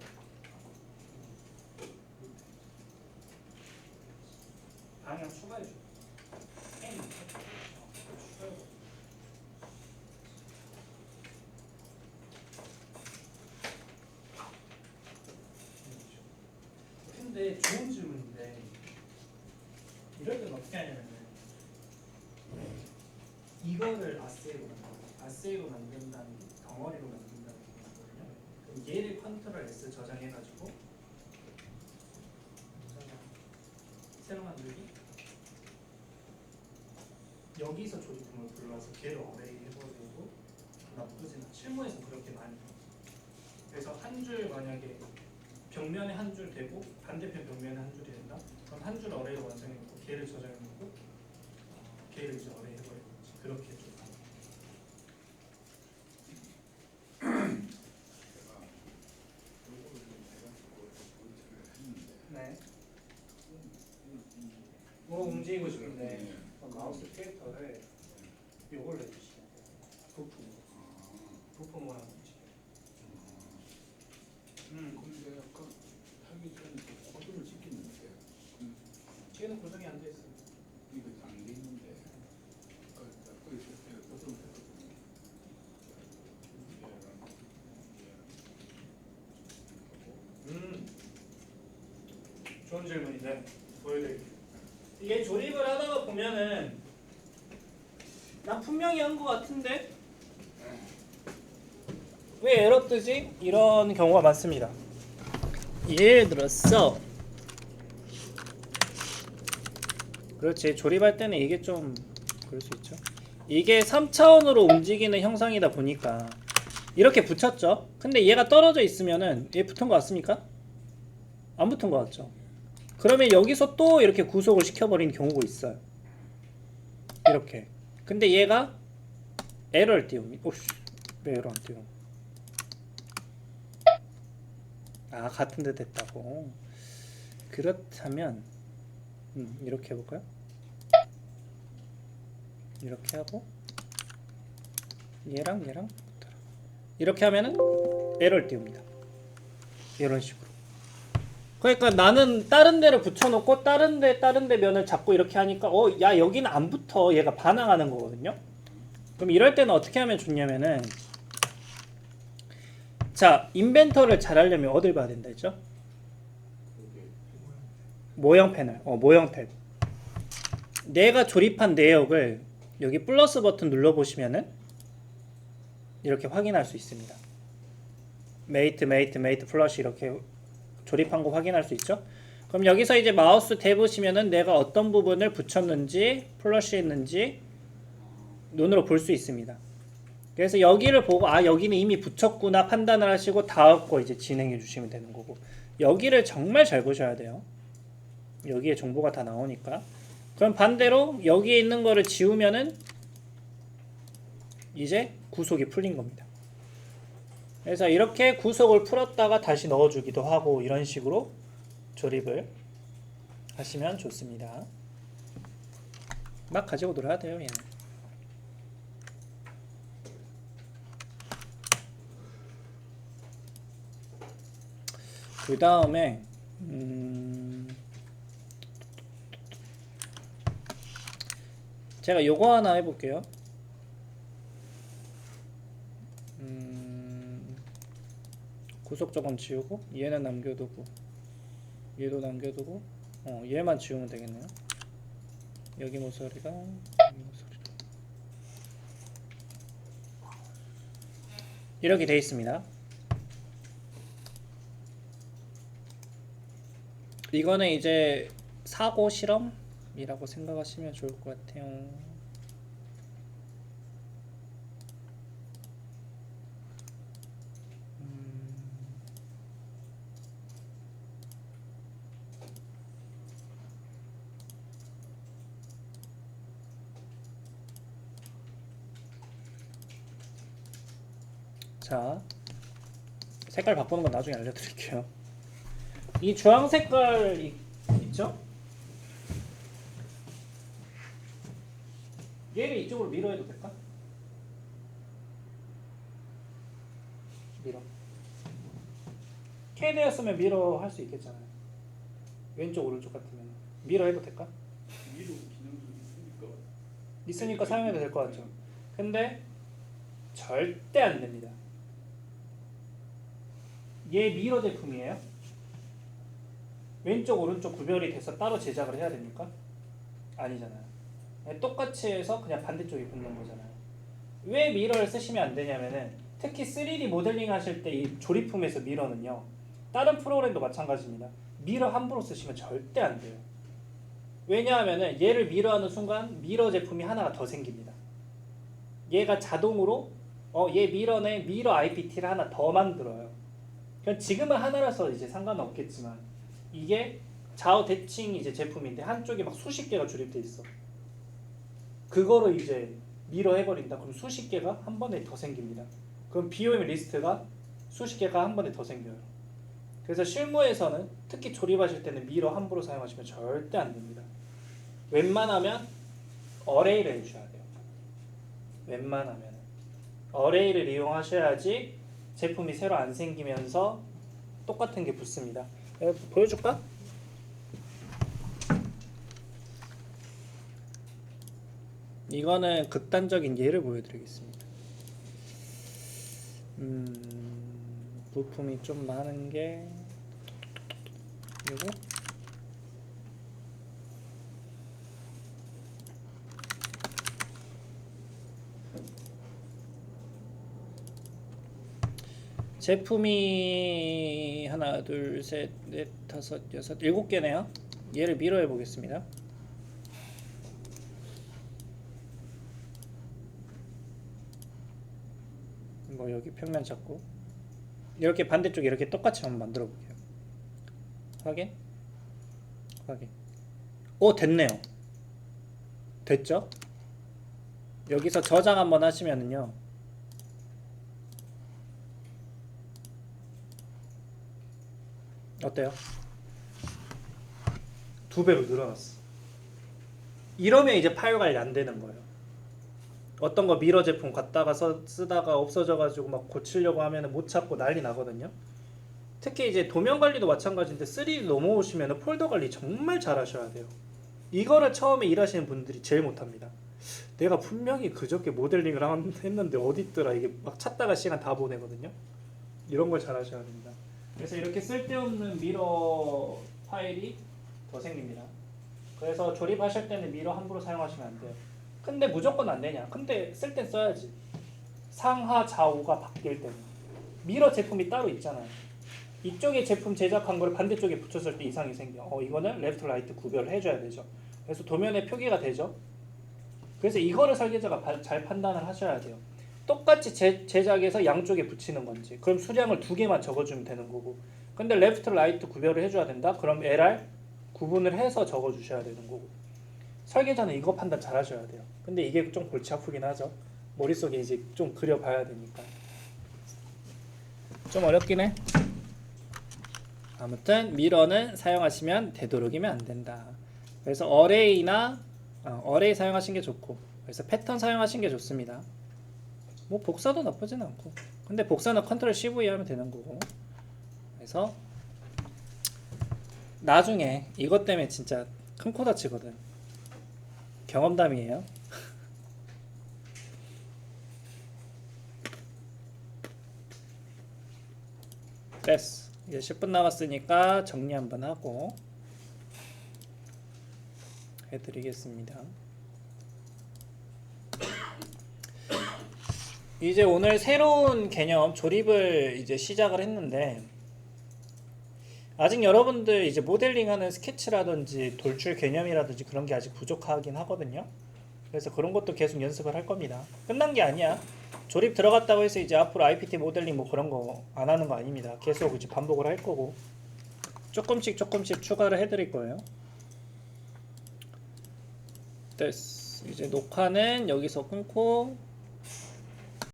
방향 추가해줘. N 추가해줘. 근데 좋은 질문인데 이럴 때는 어떻게 하냐면은 이거를 아세이로 만든다는 덩어리로 만든다는 거거든요. 그럼 얘를 컨트롤 S 저장해가지고 새로 만들기. 여기서 조립품을 불러서 걔를 어레이 해버리고 나쁘진 않아. 실무에서 그렇게 많이 해요. 그래서 한 줄 만약에 벽면에 한 줄 되고 반대편 벽면에 한 줄이 된다. 그럼 한 줄 어레이로 완성해놓고 걔를 저장해놓고 걔를 이제 어레이 해버리는 거지. 그렇게 좀. 네. 뭐 움직이고 싶은데 그럼 마우스 캐릭터를 요걸 해주시면 돼요. 부품 모양 움직여. 근데 아까 하기 전에 그 코드를 찍겠는데 걔는 구성이 안 돼 있어요. 이거 안 돼 있는데 거기서 내가 코드를 했거든요. 좋은 질문인데 보여드릴게요. 이게 조립을 하다가 보면은 난 분명히 한 거 같은데 왜 에러 뜨지? 이런 경우가 많습니다. 예를 들었어. 그렇지. 조립할 때는 이게 좀 그럴 수 있죠. 이게 3차원으로 움직이는 형상이다 보니까 이렇게 붙였죠. 근데 얘가 떨어져 있으면은 얘 붙은 거 같습니까? 안 붙은 거 같죠. 그러면 여기서 또 이렇게 구속을 시켜버리는 경우가 있어요. 이렇게. 근데 얘가 에러를 띄웁니다. 오씨, 왜 에러 안 띄워? 아, 같은 데 됐다고. 그렇다면 이렇게 해볼까요? 이렇게 하고 얘랑 붙어라. 이렇게 하면은 에러를 띄웁니다. 이런 식으로. 그러니까 나는 다른 데를 붙여놓고 다른 데 면을 잡고 이렇게 하니까 야 여기는 안 붙어. 얘가 반항하는 거거든요. 그럼 이럴 때는 어떻게 하면 좋냐면은 자, 인벤터를 잘 하려면 어딜 봐야 된다 했죠? 모형 패널, 모형 탭. 내가 조립한 내역을 여기 플러스 버튼 눌러보시면은 이렇게 확인할 수 있습니다. 메이트 플러시 이렇게 조립한 거 확인할 수 있죠? 그럼 여기서 이제 마우스 대보시면은 내가 어떤 부분을 붙였는지 플러시 했는지 눈으로 볼 수 있습니다. 그래서 여기를 보고 여기는 이미 붙였구나 판단을 하시고 다음 거 이제 진행해 주시면 되는 거고, 여기를 정말 잘 보셔야 돼요. 여기에 정보가 다 나오니까. 그럼 반대로 여기에 있는 거를 지우면은 이제 구속이 풀린 겁니다. 그래서 이렇게 구속을 풀었다가 다시 넣어주기도 하고 이런 식으로 조립을 하시면 좋습니다. 막 가지고 놀아야 돼요, 얘는. 그 다음에 제가 요거 하나 해볼게요. 구속 저건 지우고 얘는 남겨두고 얘도 남겨두고 얘만 지우면 되겠네요. 여기 모서리가 여기 모서리 이렇게 돼 있습니다. 이거는 이제 사고 실험이라고 생각하시면 좋을 것 같아요. 자, 색깔 바꾸는 건 나중에 알려드릴게요. 이 주황 색깔 있죠? 얘를 이쪽으로 밀어해도 될까? 미러. K대였으면 미러 할 수 있겠잖아요. 왼쪽 오른쪽 같으면 미러 해도 될까? 미로 기능도 있으니까. 있으니까 사용해도 될 것 같죠. 근데 절대 안 됩니다. 얘 미러 제품이에요. 왼쪽 오른쪽 구별이 돼서 따로 제작을 해야 됩니까? 아니잖아요. 똑같이 해서 그냥 반대쪽에 붙는 거잖아요. 왜 미러를 쓰시면 안 되냐면은 특히 3D 모델링 하실 때 이 조립품에서 미러는요, 다른 프로그램도 마찬가지입니다. 미러 함부로 쓰시면 절대 안 돼요. 왜냐하면은 얘를 미러하는 순간 미러 제품이 하나가 더 생깁니다. 얘가 자동으로 얘 미러네, 미러 IPT를 하나 더 만들어요. 그냥 지금은 하나라서 이제 상관은 없겠지만 이게 좌우 대칭 이제 제품인데 한쪽에 막 수십 개가 조립돼 있어. 그거를 이제 미러 해버린다. 그럼 수십 개가 한 번에 더 생깁니다. 그럼 BOM 리스트가 수십 개가 한 번에 더 생겨요. 그래서 실무에서는 특히 조립하실 때는 미러 함부로 사용하시면 절대 안 됩니다. 웬만하면 어레이를 해주셔야 돼요. 웬만하면 어레이를 이용하셔야지 제품이 새로 안 생기면서 똑같은 게 붙습니다. 보여줄까? 이거는 극단적인 예를 보여드리겠습니다. 부품이 좀 많은 게 이거 제품이 하나, 둘, 셋, 넷, 다섯, 여섯, 7개네요. 얘를 미러해 보겠습니다. 뭐 여기 평면 잡고 이렇게 반대쪽 이렇게 똑같이 한번 만들어 볼게요. 확인. 확인. 오, 됐네요. 됐죠? 여기서 저장 한번 하시면은요, 어때요? 2배로 늘어났어. 이러면 이제 파일 관리 안 되는 거예요. 어떤 거 미러 제품 갖다가 쓰다가 없어져가지고 막 고치려고 하면 못 찾고 난리 나거든요. 특히 이제 도면 관리도 마찬가지인데 3D 넘어오시면 폴더 관리 정말 잘 하셔야 돼요. 이거를 처음에 일하시는 분들이 제일 못합니다. 내가 분명히 그저께 모델링을 했는데 어디 있더라, 이게 막 찾다가 시간 다 보내거든요. 이런 걸 잘 하셔야 됩니다. 그래서 이렇게 쓸데없는 미러 파일이 더 생깁니다. 그래서 조립하실 때는 미러 함부로 사용하시면 안 돼요. 근데 무조건 안 되냐? 근데 쓸 땐 써야지. 상하 좌우가 바뀔 때는 미러 제품이 따로 있잖아요. 이쪽에 제품 제작한 걸 반대쪽에 붙였을 때 이상이 생겨. 이거는 레프트 라이트 구별을 해줘야 되죠. 그래서 도면에 표기가 되죠. 그래서 이거를 설계자가 잘 판단을 하셔야 돼요. 똑같이 제작해서 양쪽에 붙이는 건지, 그럼 수량을 2개만 적어주면 되는 거고, 근데 레프트 라이트 구별을 해줘야 된다? 그럼 LR 구분을 해서 적어주셔야 되는 거고. 설계자는 이거 판단 잘 하셔야 돼요. 근데 이게 좀 골치 아프긴 하죠. 머릿속에 이제 좀 그려봐야 되니까 좀 어렵긴 해. 아무튼 미러는 사용하시면 되도록이면 안 된다. 그래서 어레이나 어레이 사용하신 게 좋고, 그래서 패턴 사용하신 게 좋습니다. 뭐 복사도 나쁘진 않고, 근데 복사는 컨트롤 CV 하면 되는 거고. 그래서 나중에 이것 때문에 진짜 큰 코 다치거든. 경험담이에요. 됐어. 이제 10분 남았으니까 정리 한번 하고 해드리겠습니다. 이제 오늘 새로운 개념 조립을 이제 시작을 했는데, 아직 여러분들 이제 모델링하는 스케치라든지 돌출 개념이라든지 그런 게 아직 부족하긴 하거든요. 그래서 그런 것도 계속 연습을 할 겁니다. 끝난 게 아니야. 조립 들어갔다고 해서 이제 앞으로 IPT 모델링 뭐 그런 거 안 하는 거 아닙니다. 계속 이제 반복을 할 거고, 조금씩 추가를 해드릴 거예요. 됐어. 이제 녹화는 여기서 끊고